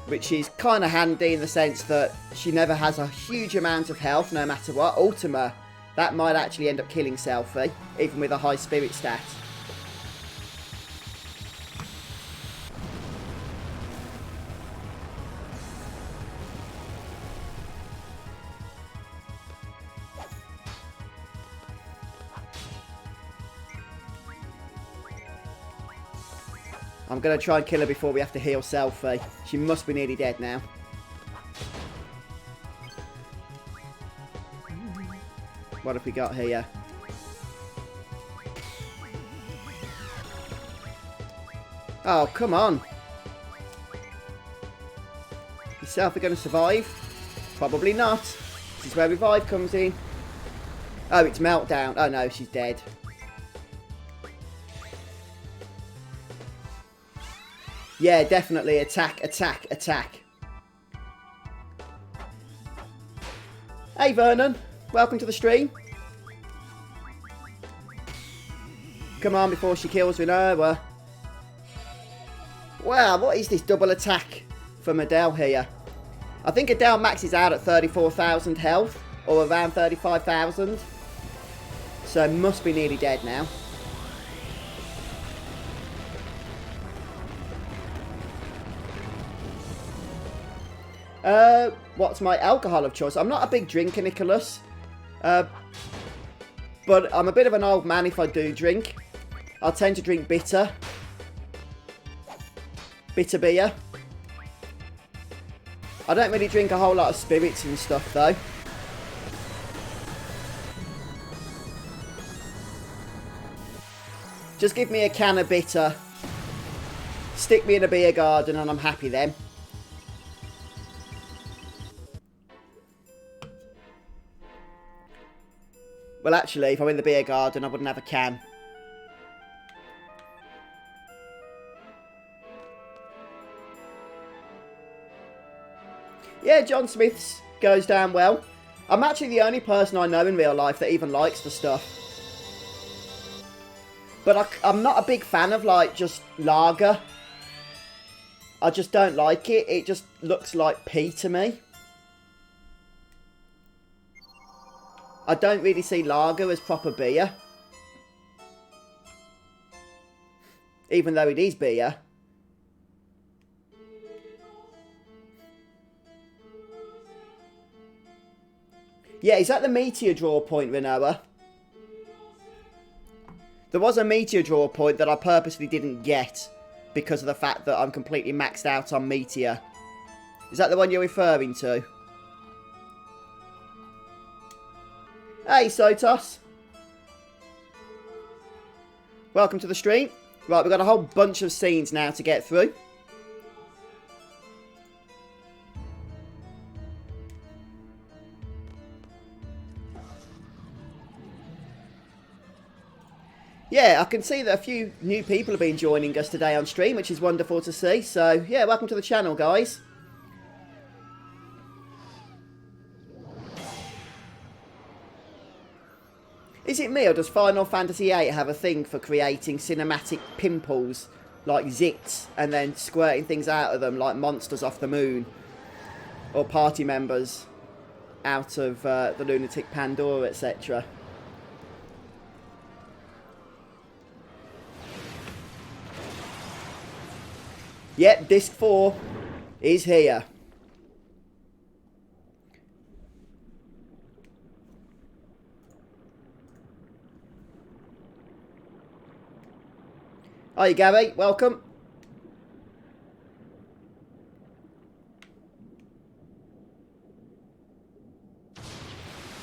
Which is kind of handy in the sense that she never has a huge amount of health, no matter what. Ultima, that might actually end up killing Selfie, even with a high spirit stat. I'm going to try and kill her before we have to heal Selfie. She must be nearly dead now. What have we got here? Oh, come on. Is Selfie going to survive? Probably not. This is where Revive comes in. Oh, it's Meltdown. Oh no, she's dead. Yeah, definitely. Attack, attack, attack. Hey, Vernon. Welcome to the stream. Come on before she kills Rinoa. Wow, what is this double attack from Adele here? I think Adele maxes out at 34,000 health, or around 35,000. So must be nearly dead now. What's my alcohol of choice? I'm not a big drinker, Nicholas. But I'm a bit of an old man if I do drink. I tend to drink bitter. Bitter beer. I don't really drink a whole lot of spirits and stuff, though. Just give me a can of bitter. Stick me in a beer garden and I'm happy then. Well, actually, if I'm in the beer garden, I wouldn't have a can. Yeah, John Smith's goes down well. I'm actually the only person I know in real life that even likes the stuff. But I'm not a big fan of, like, just lager. I just don't like it. It just looks like pee to me. I don't really see lager as proper beer. Even though it is beer. Yeah, is that the meteor draw point, Renoa? There was a meteor draw point that I purposely didn't get because of the fact that I'm completely maxed out on meteor. Is that the one you're referring to? Hey, Sotos. Welcome to the stream. Right, we've got a whole bunch of scenes now to get through. Yeah, I can see that a few new people have been joining us today on stream, which is wonderful to see. So, yeah, welcome to the channel, guys. Is it me, or does Final Fantasy VIII have a thing for creating cinematic pimples, like zits, and then squirting things out of them, like monsters off the moon? Or party members out of the Lunatic Pandora, etc.? Yep, disc 4 is here. Hi, Gabby. Welcome.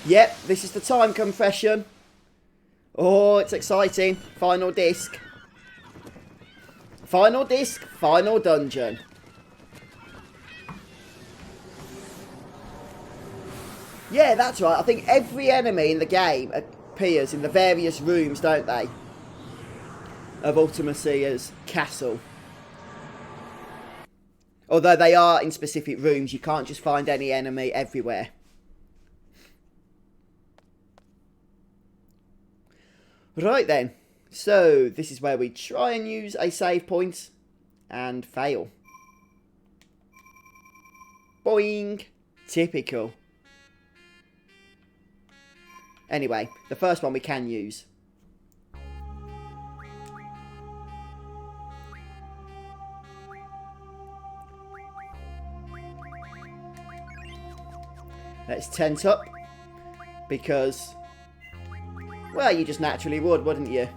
Yep, this is the time compression. Oh, it's exciting. Final disc. Final disc, final dungeon. Yeah, that's right. I think every enemy in the game appears in the various rooms, don't they? Of Ultimecia's castle. Although they are in specific rooms, you can't just find any enemy everywhere. Right then. So, this is where we try and use a save point and fail. Boing! Typical. Anyway, the first one we can use. Let's tent up, because, well, you just naturally would, wouldn't you?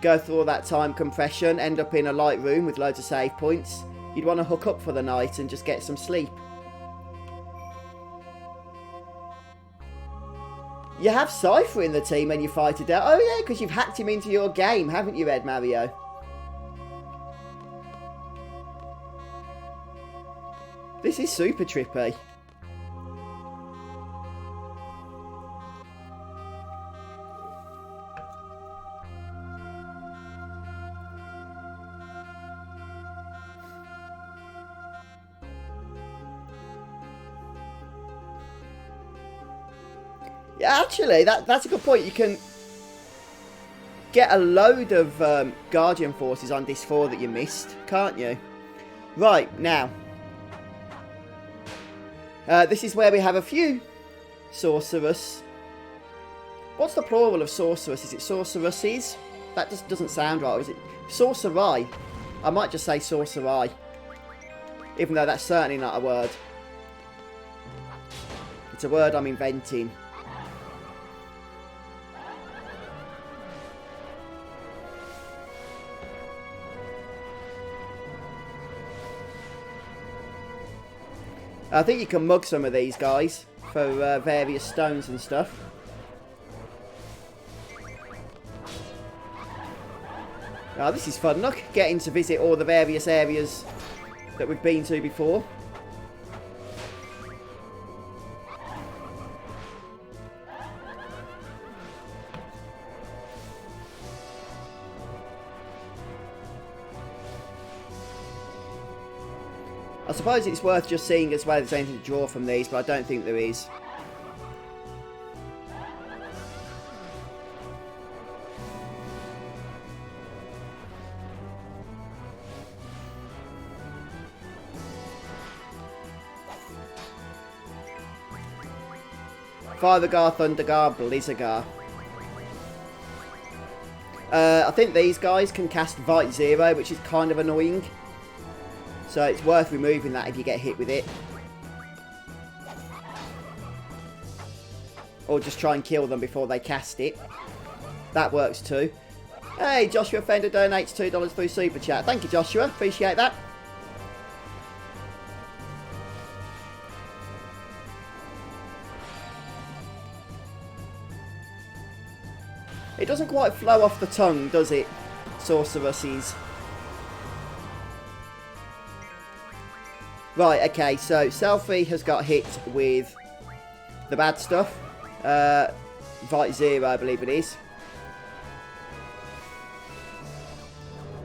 Go through all that time compression, end up in a light room with loads of save points. You'd want to hook up for the night and just get some sleep. You have Seifer in the team when you fight Adele. Oh yeah, because you've hacked him into your game, haven't you, Ed Mario? This is super trippy. Yeah, actually, that's a good point. You can get a load of Guardian Forces on disc 4 that you missed, can't you? Right, now. This is where we have a few sorceress. What's the plural of sorceress? Is it sorceresses? That just doesn't sound right. Or is it sorcerai? I might just say sorcerai. Even though that's certainly not a word. It's a word I'm inventing. I think you can mug some of these guys for various stones and stuff. Oh, this is fun. Look, getting to visit all the various areas that we've been to before. I suppose it's worth just seeing as well if there's anything to draw from these, but I don't think there is. Firegar, Thundergar, Blizzardgar. I think these guys can cast VIII, which is kind of annoying. So it's worth removing that if you get hit with it. Or just try and kill them before they cast it. That works too. Hey, Joshua Fender donates $2 through Super Chat. Thank you, Joshua. Appreciate that. It doesn't quite flow off the tongue, does it? Sorceresses. Right, okay, so Selfie has got hit with the bad stuff. VIII, I believe it is.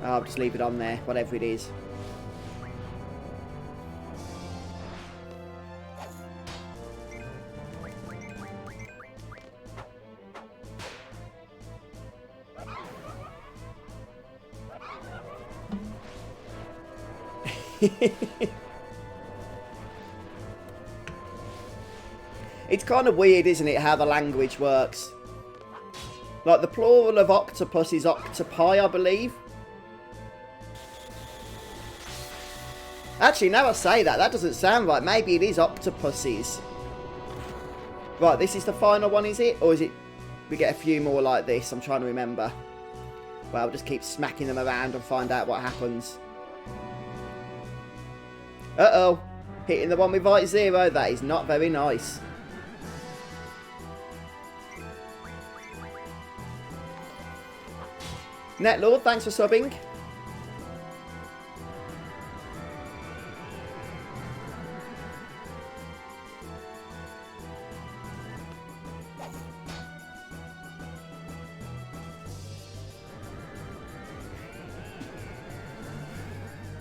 I'll just leave it on there, whatever it is. It's kind of weird, isn't it, how the language works? Like, the plural of octopus is octopi, I believe. Actually, now I say that, that doesn't sound right. Maybe it is octopuses. Right, this is the final one, is it? Or is it... we get a few more like this? I'm trying to remember. Well, I'll just keep smacking them around and find out what happens. Uh-oh. Hitting the one with VIII. That is not very nice. Netlord, thanks for subbing.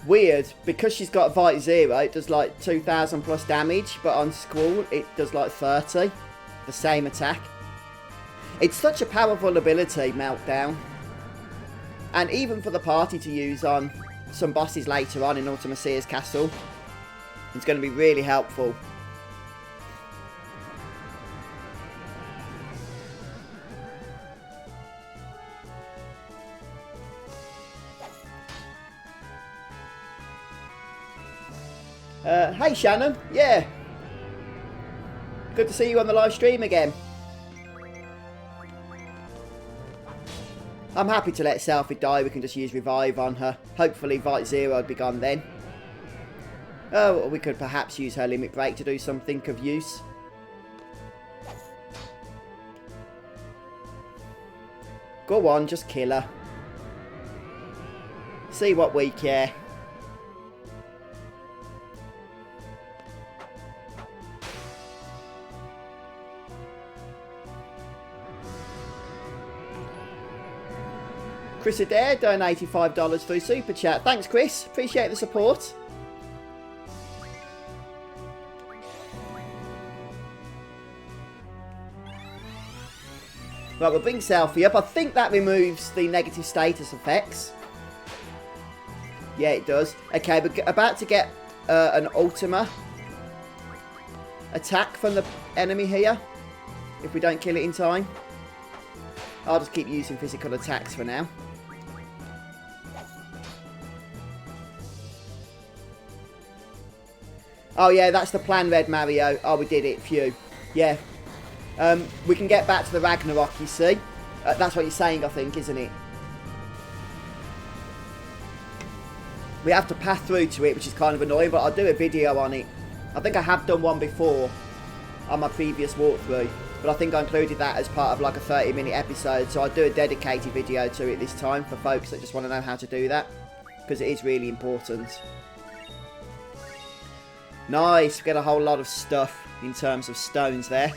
Weird, because she's got VIII, it does like 2,000 plus damage, but on Squall it does like 30. The same attack. It's such a powerful ability, Meltdown. And even for the party to use on some bosses later on in Ultimecia's castle, it's going to be really helpful. Hey Shannon, yeah. Good to see you on the live stream again. I'm happy to let Selfie die, we can just use Revive on her. Hopefully VIII would be gone then. Oh, we could perhaps use her Limit Break to do something of use. Go on, just kill her. See what we care. Chris Adair donated $5 through Super Chat. Thanks, Chris. Appreciate the support. Right, we'll bring Selfie up. I think that removes the negative status effects. Yeah, it does. Okay, we're about to get an Ultima attack from the enemy here. If we don't kill it in time. I'll just keep using physical attacks for now. Oh yeah, that's the plan, Red Mario. Oh, we did it. Phew. Yeah. We can get back to the Ragnarok, you see. That's what you're saying, I think, isn't it? We have to path through to it, which is kind of annoying, but I'll do a video on it. I think I have done one before on my previous walkthrough, but I think I included that as part of like a 30-minute episode, so I'll do a dedicated video to it this time for folks that just want to know how to do that, because it is really important. Nice, we get a whole lot of stuff in terms of stones there.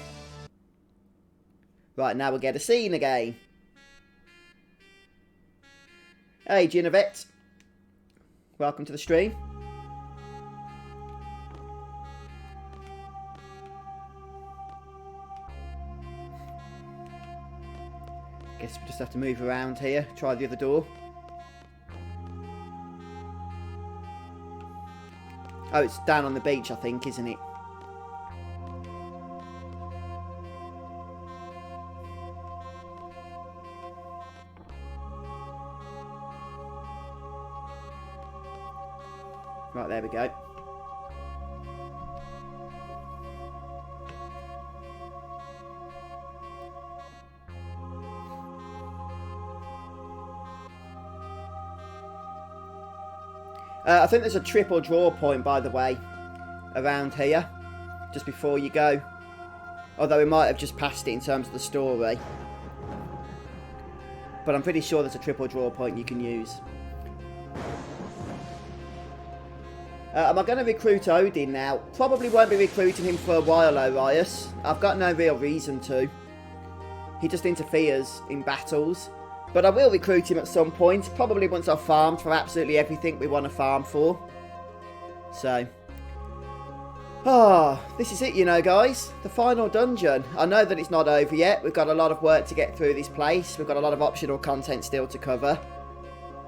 Right, now we'll get a scene again. Hey, Ginevette. Welcome to the stream. Guess we just have to move around here. Try the other door. Oh, it's down on the beach, I think, isn't it? Right, there we go. I think there's a triple draw point, by the way, around here, just before you go. Although we might have just passed it in terms of the story. But I'm pretty sure there's a triple draw point you can use. Am I going to recruit Odin now? Probably won't be recruiting him for a while, Orias. I've got no real reason to. He just interferes in battles. But I will recruit him at some point. Probably once I've farmed for absolutely everything we want to farm for. So. This is it, you know, guys. The final dungeon. I know that it's not over yet. We've got a lot of work to get through this place. We've got a lot of optional content still to cover.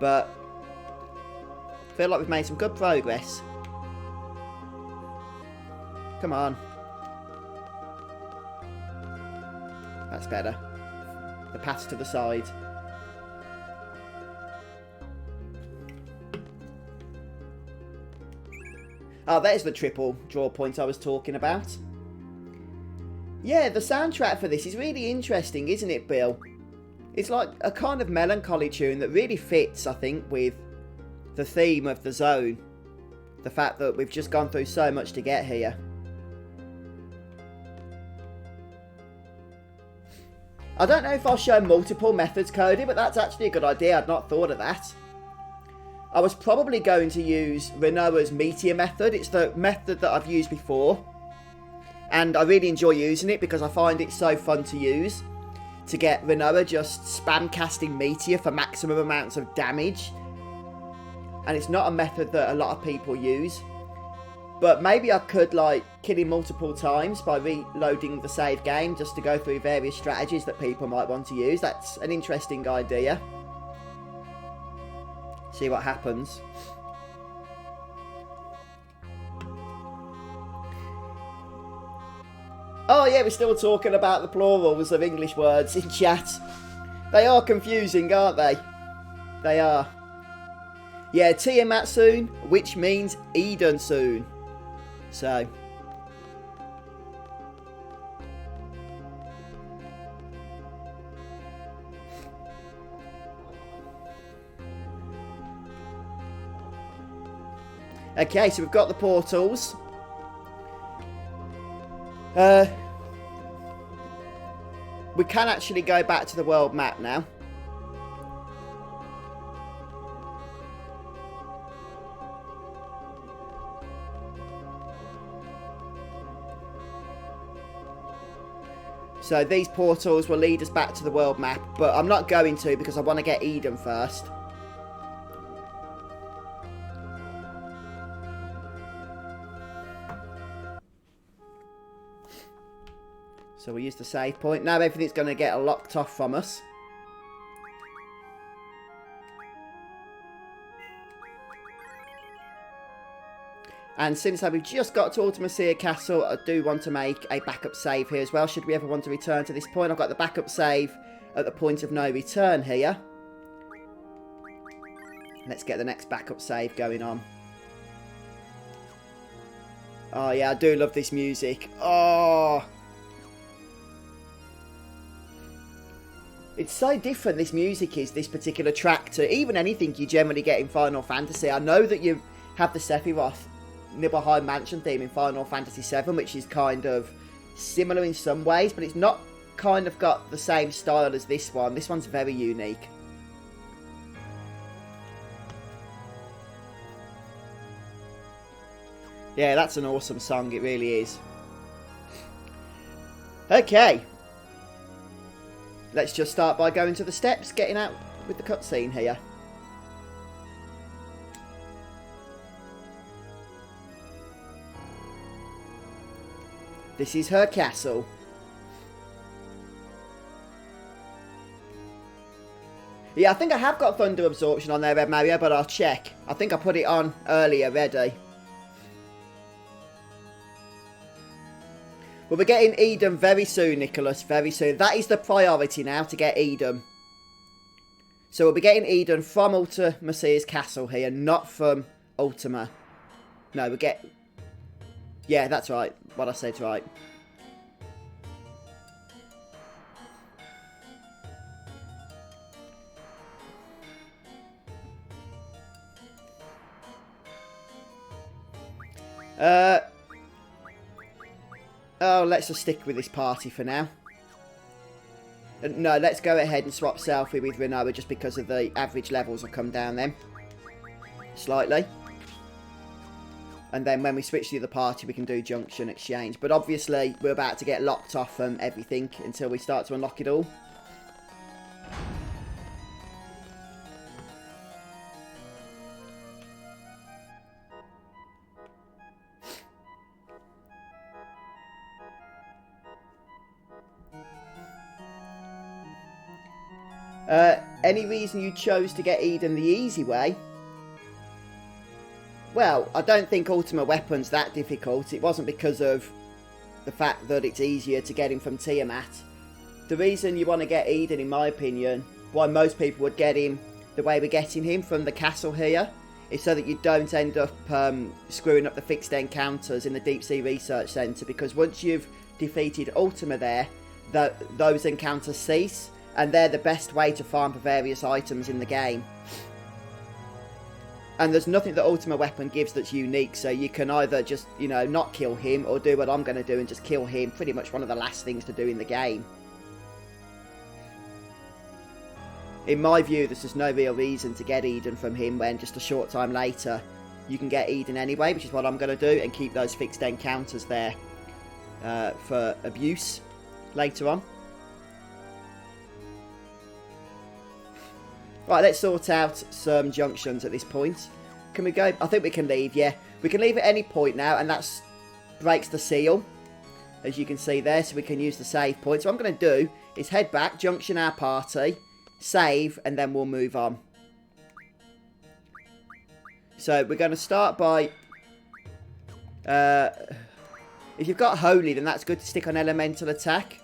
But I feel like we've made some good progress. Come on. That's better. The path's to the side. Oh, there's the triple draw point I was talking about. Yeah, the soundtrack for this is really interesting, isn't it, Bill? It's like a kind of melancholy tune that really fits, I think, with the theme of the zone. The fact that we've just gone through so much to get here. I don't know if I'll show multiple methods, Cody, but that's actually a good idea. I'd not thought of that. I was probably going to use Renoa's Meteor method. It's the method that I've used before. And I really enjoy using it because I find it so fun to use. To get Renoa just spam casting Meteor for maximum amounts of damage. And it's not a method that a lot of people use. But maybe I could like kill him multiple times by reloading the save game just to go through various strategies that people might want to use. That's an interesting idea. See what happens. Oh yeah, we're still talking about the plurals of English words in chat. They are confusing, aren't they? They are. Yeah, Tiamat soon, which means Eden soon. So. Okay, so we've got the portals. We can actually go back to the world map now. So these portals will lead us back to the world map, but I'm not going to because I want to get Eden first. So we use the save point. Now everything's going to get locked off from us. And since we've just got to Ultimecia Castle, I do want to make a backup save here as well. Should we ever want to return to this point, I've got the backup save at the point of no return here. Let's get the next backup save going on. Oh yeah, I do love this music. Oh! It's so different, this music is, this particular track, to even anything you generally get in Final Fantasy. I know that you have the Sephiroth Nibelheim Mansion theme in Final Fantasy VII, which is kind of similar in some ways, but it's not kind of got the same style as this one. This one's very unique. Yeah, that's an awesome song, it really is. Okay. Let's just start by going to the steps, getting out with the cutscene here. This is her castle. Yeah, I think I have got Thunder Absorption on there, Red Mario, but I'll check. I think I put it on earlier, ready. Well, we're getting Eden very soon, Nicholas, very soon. That is the priority now, to get Eden. So we'll be getting Eden from Ultimecia's castle here, not from Ultima. No, we get... Yeah, that's right. What I said's right. Oh, let's just stick with this party for now. No, let's go ahead and swap Seifer with Renoa just because of the average levels will come down then. Slightly. And then when we switch to the other party, we can do Junction Exchange. But obviously, we're about to get locked off from everything until we start to unlock it all. Any reason you chose to get Eden the easy way? Well, I don't think Ultimate Weapon's that difficult. It wasn't because of the fact that it's easier to get him from Tiamat. The reason you want to get Eden, in my opinion, why most people would get him the way we're getting him from the castle here, is so that you don't end up screwing up the fixed encounters in the Deep Sea Research Centre, because once you've defeated Ultima there, those encounters cease, and they're the best way to farm for various items in the game. And there's nothing that Ultimate Weapon gives that's unique, so you can either just, you know, not kill him, or do what I'm going to do and just kill him. Pretty much one of the last things to do in the game. In my view, there's just no real reason to get Eden from him when just a short time later you can get Eden anyway, which is what I'm going to do, and keep those fixed encounters there for abuse later on. Right, let's sort out some junctions at this point. Can we go? I think we can leave, yeah. We can leave at any point now, and that breaks the seal, as you can see there, so we can use the save point. So what I'm going to do is head back, junction our party, save, and then we'll move on. So we're going to start by... if you've got Holy, then that's good to stick on Elemental Attack.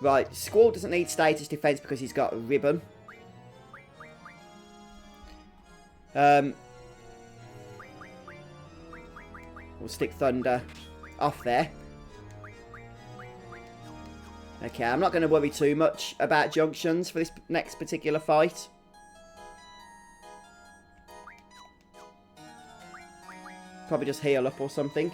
Right, Squall doesn't need status defense because he's got a ribbon. We'll stick Thunder off there. Okay, I'm not going to worry too much about junctions for this next particular fight. Probably just heal up or something.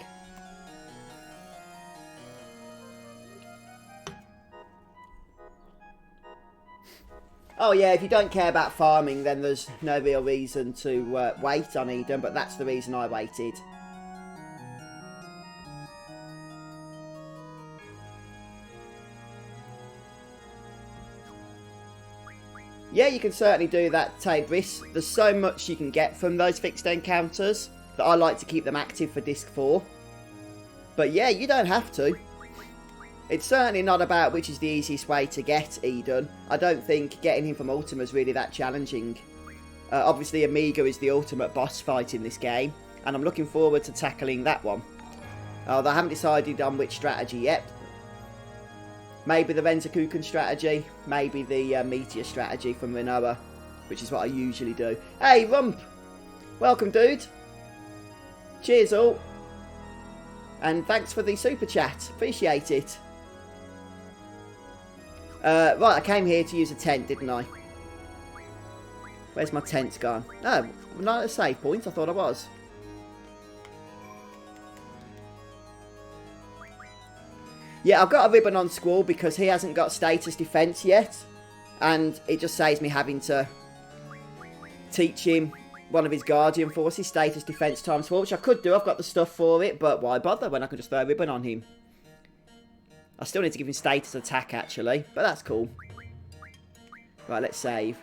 Oh yeah, if you don't care about farming, then there's no real reason to wait on Eden, but that's the reason I waited. Yeah, you can certainly do that, Tabris. There's so much you can get from those fixed encounters that I like to keep them active for Disc 4. But yeah, you don't have to. It's certainly not about which is the easiest way to get Eden. I don't think getting him from Ultima is really that challenging. Obviously, Amiga is the ultimate boss fight in this game, and I'm looking forward to tackling that one. Although I haven't decided on which strategy yet. Maybe the Renzakuken strategy, maybe the Meteor strategy from Renoa, which is what I usually do. Hey, Rump! Welcome, dude! Cheers, all! And thanks for the super chat. Appreciate it. Right, I came here to use a tent, didn't I? Where's my tent gone? Oh, not at a save point. I thought I was. Yeah, I've got a ribbon on Squall because he hasn't got status defense yet. And it just saves me having to teach him one of his Guardian Forces status defense times 4, which I could do. I've got the stuff for it, but why bother when I can just throw a ribbon on him? I still need to give him status attack, actually, but that's cool. Right, let's save.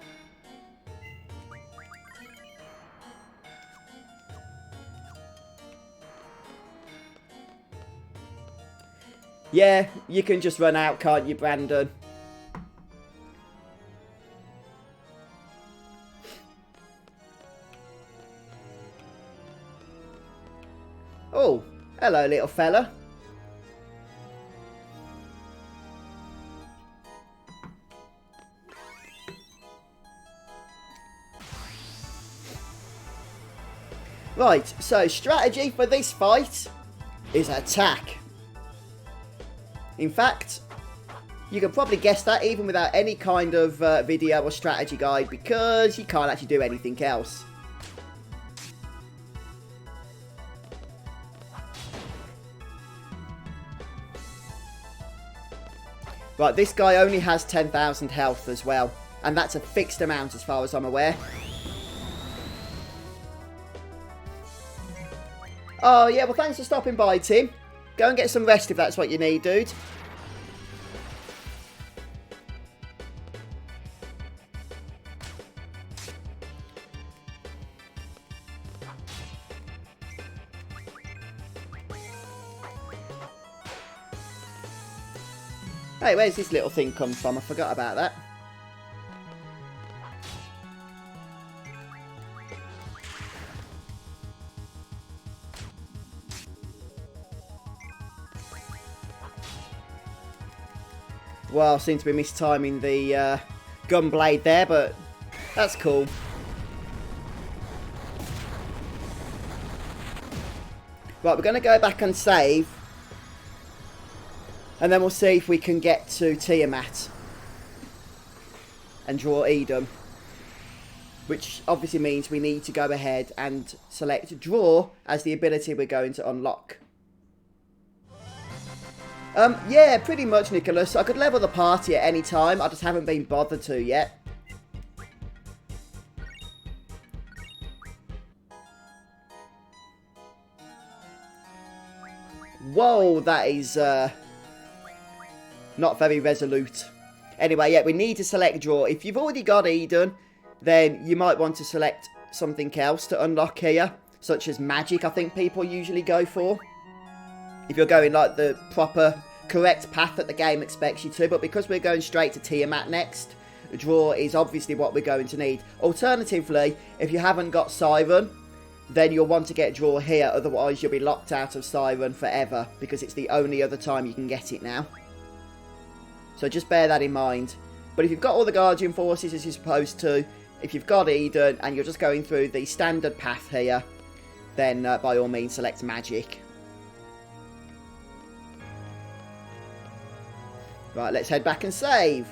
Yeah, you can just run out, can't you, Brandon? Oh, hello, little fella. Right, so strategy for this fight is attack. In fact, you can probably guess that even without any kind of video or strategy guide, because you can't actually do anything else. Right, this guy only has 10,000 health as well, and that's a fixed amount as far as I'm aware. Oh, yeah, well, thanks for stopping by, Tim. Go and get some rest if that's what you need, dude. Hey, where's this little thing come from? I forgot about that. Well, I seem to be mistiming the gun blade there, but that's cool. Right, we're going to go back and save. And then we'll see if we can get to Tiamat. And draw Edom. Which obviously means we need to go ahead and select draw as the ability we're going to unlock. Yeah, pretty much, Nicholas. I could level the party at any time. I just haven't been bothered to yet. Whoa, that is not very resolute. Anyway, yeah, we need to select draw. If you've already got Eden, then you might want to select something else to unlock here, such as magic, I think people usually go for. If you're going like the proper correct path that the game expects you to, but because we're going straight to Tiamat next, draw is obviously what we're going to need. Alternatively, if you haven't got Siren, then you'll want to get draw here, otherwise you'll be locked out of Siren forever, because it's the only other time you can get it now. So just bear that in mind. But if you've got all the Guardian Forces as you're supposed to, if you've got Eden and you're just going through the standard path here, then by all means select magic. Right, let's head back and save.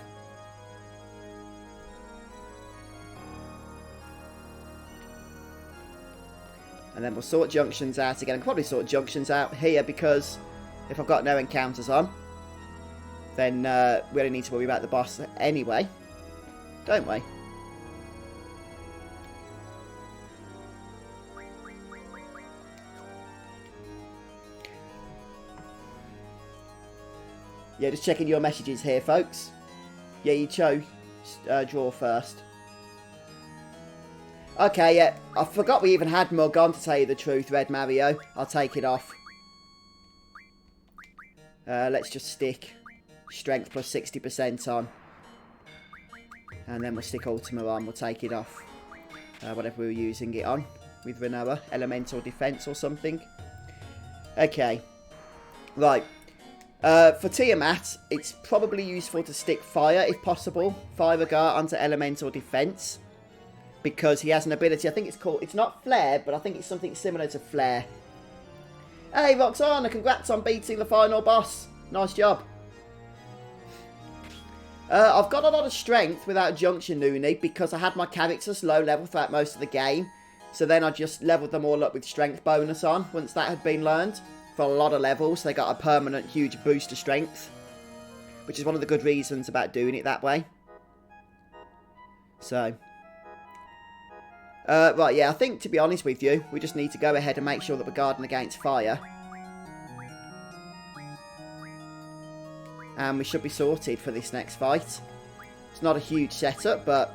And then we'll sort junctions out again. I can probably sort junctions out here because if I've got no encounters on, then we only need to worry about the boss anyway, don't we? Yeah, just checking your messages here, folks. Yeah, you chose draw first. Okay, yeah, I forgot we even had Mug on, to tell you the truth, Red Mario. I'll take it off. Let's just stick Strength plus 60% on. And then we'll stick Ultima on, we'll take it off. Whatever we were using it on. With Renoa, Elemental Defense or something. Okay. Right. For Tiamat, it's probably useful to stick Fire, if possible. Fire Regard onto Elemental Defense. Because he has an ability, I think it's called, it's not Flare, but I think it's something similar to Flare. Hey, Roxana, congrats on beating the final boss. Nice job. I've got a lot of strength without Junction Looney because I had my characters low level throughout most of the game. So then I just leveled them all up with strength bonus on once that had been learned. For a lot of levels, they got a permanent huge boost to strength. Which is one of the good reasons about doing it that way. So. Right, yeah, I think to be honest with you, we just need to go ahead and make sure that we're guarding against fire. And we should be sorted for this next fight. It's not a huge setup, but...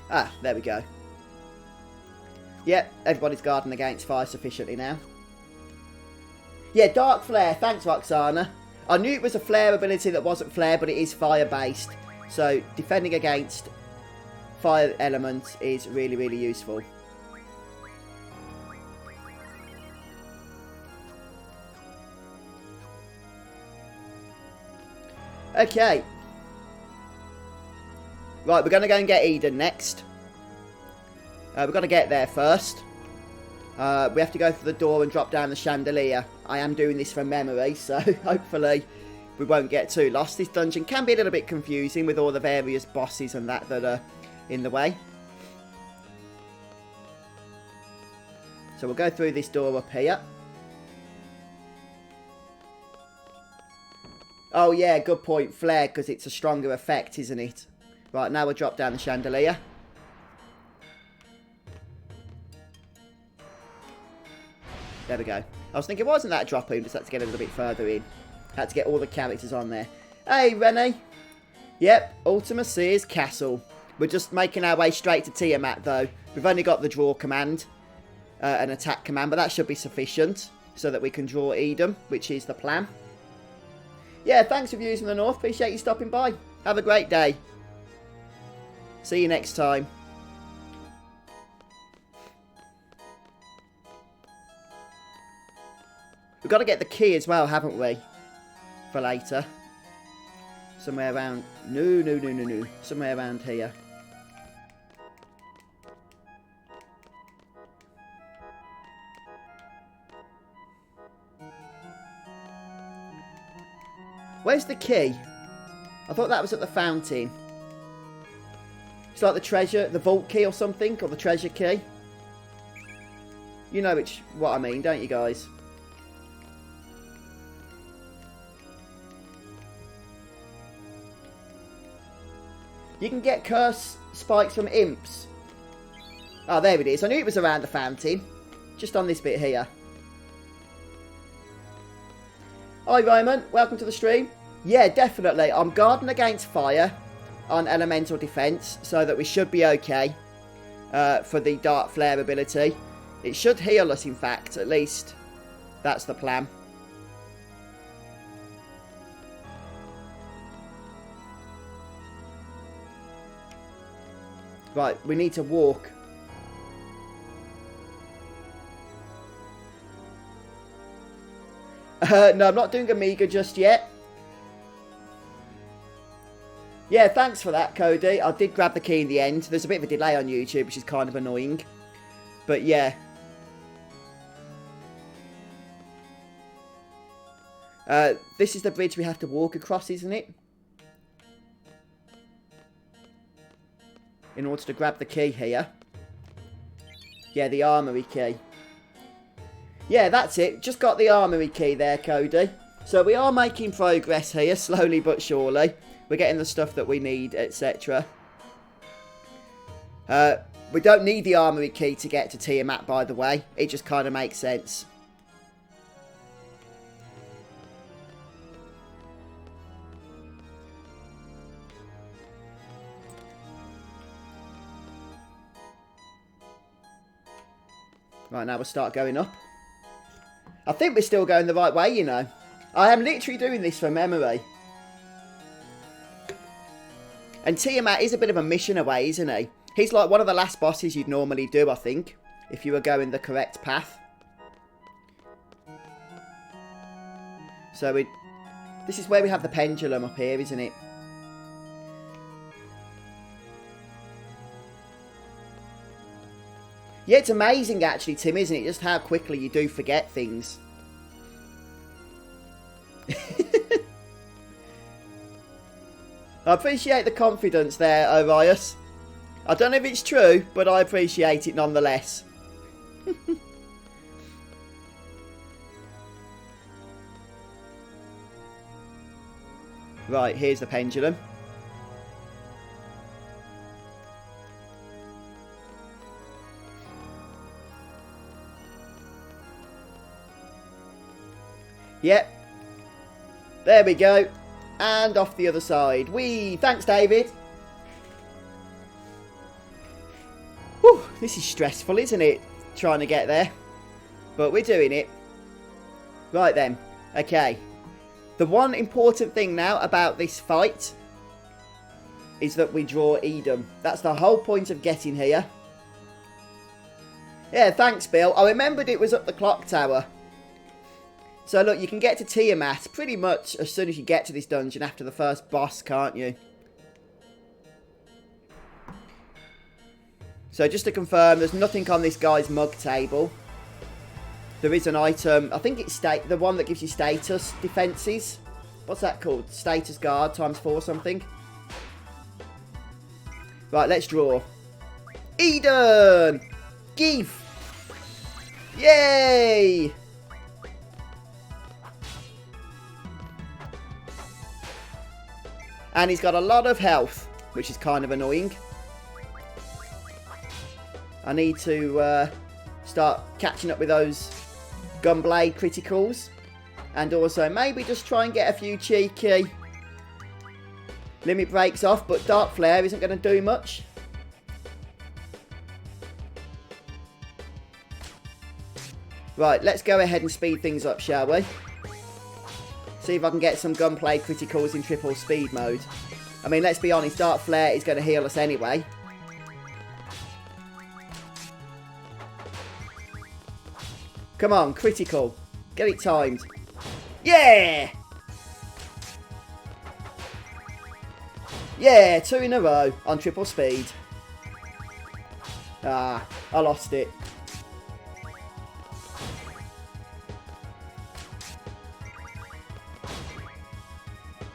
Ah, there we go. Yep, everybody's guarding against fire sufficiently now. Yeah, Dark Flare. Thanks, Roxana. I knew it was a flare ability that wasn't flare, but it is fire-based. So, defending against fire elements is really, really useful. Okay. Right, we're going to go and get Eden next. We've got to get there first. We have to go through the door and drop down the chandelier. I am doing this from memory, so hopefully we won't get too lost. This dungeon can be a little bit confusing with all the various bosses and that are in the way. So we'll go through this door up here. Oh yeah, good point. Flare, because it's a stronger effect, isn't it? Right, now we'll drop down the chandelier. There we go. I was thinking, wasn't that a drop in? Just had to get a little bit further in. Had to get all the characters on there. Hey, Renee. Yep, Ultimecia's castle. We're just making our way straight to Tiamat, though. We've only got the draw command, an attack command, but that should be sufficient so that we can draw Eden, which is the plan. Yeah, thanks for viewing from the north. Appreciate you stopping by. Have a great day. See you next time. We've got to get the key as well, haven't we? For later. Somewhere around... No. Somewhere around here. Where's the key? I thought that was at the fountain. It's like the treasure, the vault key or something, or the treasure key. You know what I mean, don't you guys? You can get curse spikes from imps. Oh, there it is. I knew it was around the fountain. Just on this bit here. Hi, Roman. Welcome to the stream. Yeah, definitely. I'm guarding against fire on elemental defense, so that we should be okay for the Dark Flare ability. It should heal us, in fact. At least that's the plan. Right, we need to walk. No, I'm not doing Amiga just yet. Yeah, thanks for that, Cody. I did grab the key in the end. There's a bit of a delay on YouTube, which is kind of annoying. But yeah. This is the bridge we have to walk across, isn't it? In order to grab the key here. Yeah, the armory key. Yeah, that's it. Just got the armory key there, Cody. So we are making progress here, slowly but surely. We're getting the stuff that we need, etc. We don't need the armory key to get to Tiamat, by the way. It just kind of makes sense. Right, now we'll start going up. I think we're still going the right way, you know. I am literally doing this from memory. And Tiamat is a bit of a mission away, isn't he? He's like one of the last bosses you'd normally do, I think. If you were going the correct path. So this is where we have the pendulum up here, isn't it? Yeah, it's amazing actually, Tim, isn't it? Just how quickly you do forget things. I appreciate the confidence there, Orius. I don't know if it's true, but I appreciate it nonetheless. Right, here's the pendulum. Yep. There we go. And off the other side. Whee! Thanks, David. this is stressful, isn't it? Trying to get there. But we're doing it. Right then. Okay. The one important thing now about this fight is that we draw Eden. That's the whole point of getting here. Yeah, thanks, Bill. I remembered it was up the clock tower. So look, you can get to Tiamat pretty much as soon as you get to this dungeon after the first boss, can't you? So just to confirm, there's nothing on this guy's mug table. There is an item, I think it's the one that gives you status defences. What's that called? Status guard times 4 something. Right, let's draw. Eden! Give! Yay! And he's got a lot of health, which is kind of annoying. I need to start catching up with those gunblade criticals. And also maybe just try and get a few cheeky limit breaks off. But Dark Flare isn't going to do much. Right, let's go ahead and speed things up, shall we? See if I can get some gunplay criticals in triple speed mode. I mean, let's be honest, Dark Flare is going to heal us anyway. Come on, critical. Get it timed. Yeah! Yeah, 2 in a row on triple speed. Ah, I lost it.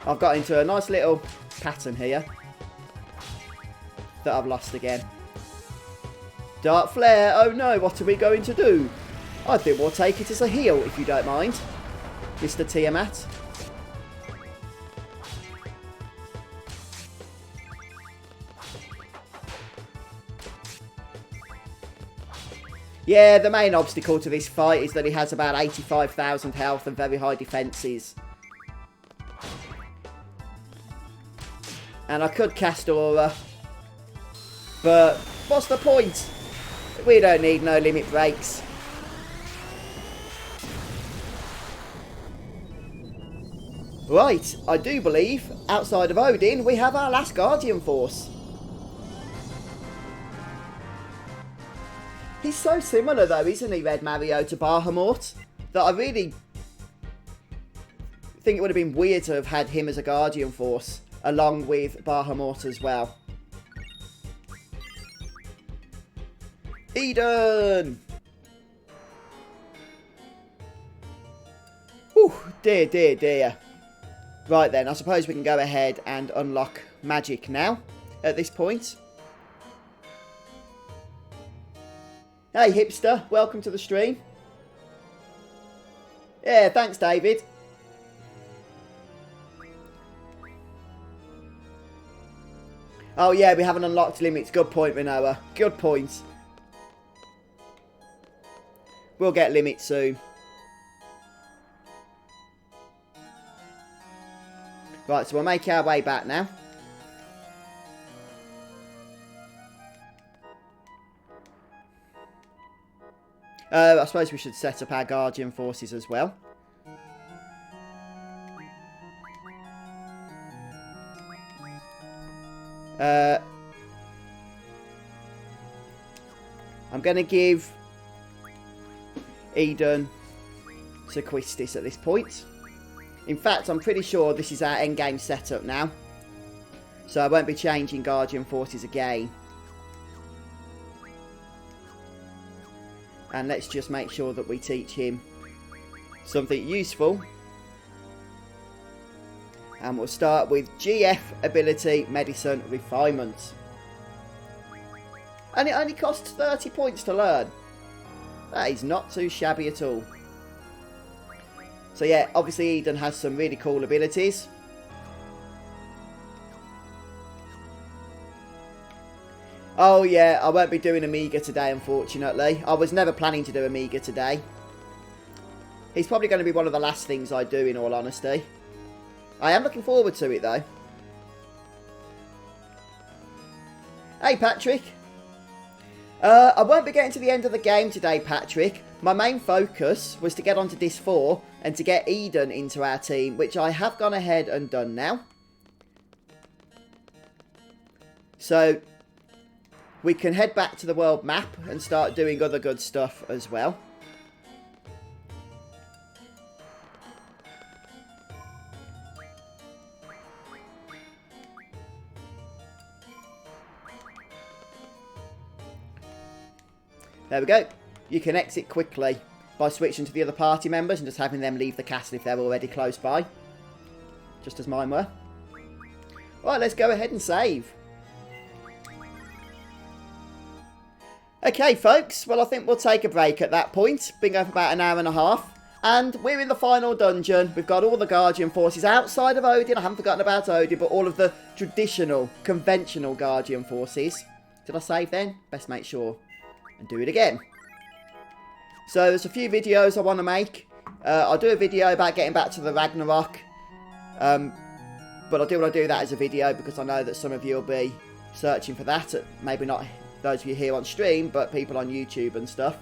I've got into a nice little pattern here that I've lost again. Dark Flare, oh no, what are we going to do? I think we'll take it as a heal, if you don't mind, Mr. Tiamat. Yeah, the main obstacle to this fight is that he has about 85,000 health and very high defences. And I could cast Aura, but what's the point? We don't need no limit breaks. Right, I do believe, outside of Odin, we have our last Guardian Force. He's so similar though, isn't he, Red Mario, to Bahamut, that I really think it would have been weird to have had him as a Guardian Force, along with Bahamut as well. Eden! Whew, dear, dear, dear. Right then, I suppose we can go ahead and unlock magic now, at this point. Hey hipster, welcome to the stream. Yeah, thanks David. Oh yeah, we haven't unlocked limits. Good point, Minoa. Good point. We'll get limits soon. Right, so we'll make our way back now. I suppose we should set up our Guardian Forces as well. I'm going to give Eden to Quistis at this point. In fact, I'm pretty sure this is our endgame setup now. So I won't be changing Guardian Forces again. And let's just make sure that we teach him something useful. And we'll start with GF Ability Medicine Refinement. And it only costs 30 points to learn. That is not too shabby at all. So yeah, obviously Eden has some really cool abilities. Oh yeah, I won't be doing Amiga today, unfortunately. I was never planning to do Amiga today. He's probably going to be one of the last things I do, in all honesty. I am looking forward to it, though. Hey, Patrick. I won't be getting to the end of the game today, Patrick. My main focus was to get onto Disc 4 and to get Eden into our team, which I have gone ahead and done now. So, we can head back to the world map and start doing other good stuff as well. There we go. You can exit quickly by switching to the other party members and just having them leave the castle if they're already close by. Just as mine were. Right, let's go ahead and save. Okay, folks. Well, I think we'll take a break at that point. Been going for about an hour and a half. And we're in the final dungeon. We've got all the Guardian forces outside of Odin. I haven't forgotten about Odin, but all of the traditional, conventional Guardian forces. Did I save then? Best make sure. And do it again. So there's a few videos I want to make. I'll do a video about getting back to the Ragnarok. But I do want to do that as a video because I know that some of you will be searching for that. Maybe not those of you here on stream, but people on YouTube and stuff.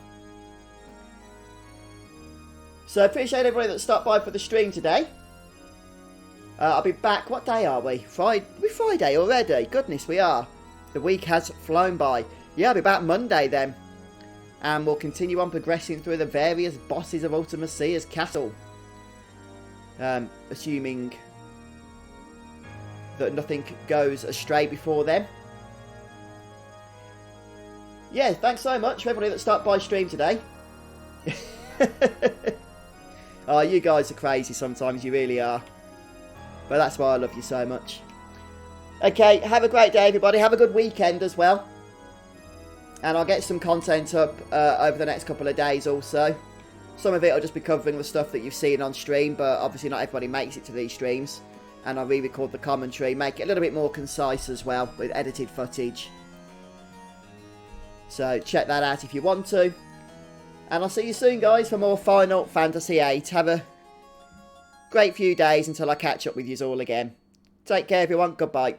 So I appreciate everybody that stopped by for the stream today. I'll be back. What day are we? We're Friday already. Goodness, we are. The week has flown by. Yeah, I'll be back Monday then. And we'll continue on progressing through the various bosses of Ultimecia's castle. Assuming that nothing goes astray before then. Yeah, thanks so much for everybody that stopped by stream today. Oh, you guys are crazy sometimes, you really are. But that's why I love you so much. Okay, have a great day everybody, have a good weekend as well. And I'll get some content up over the next couple of days also. Some of it will just be covering the stuff that you've seen on stream, but obviously not everybody makes it to these streams. And I'll re-record the commentary, make it a little bit more concise as well, with edited footage. So check that out if you want to. And I'll see you soon, guys, for more Final Fantasy VIII. Have a great few days until I catch up with you all again. Take care, everyone. Goodbye.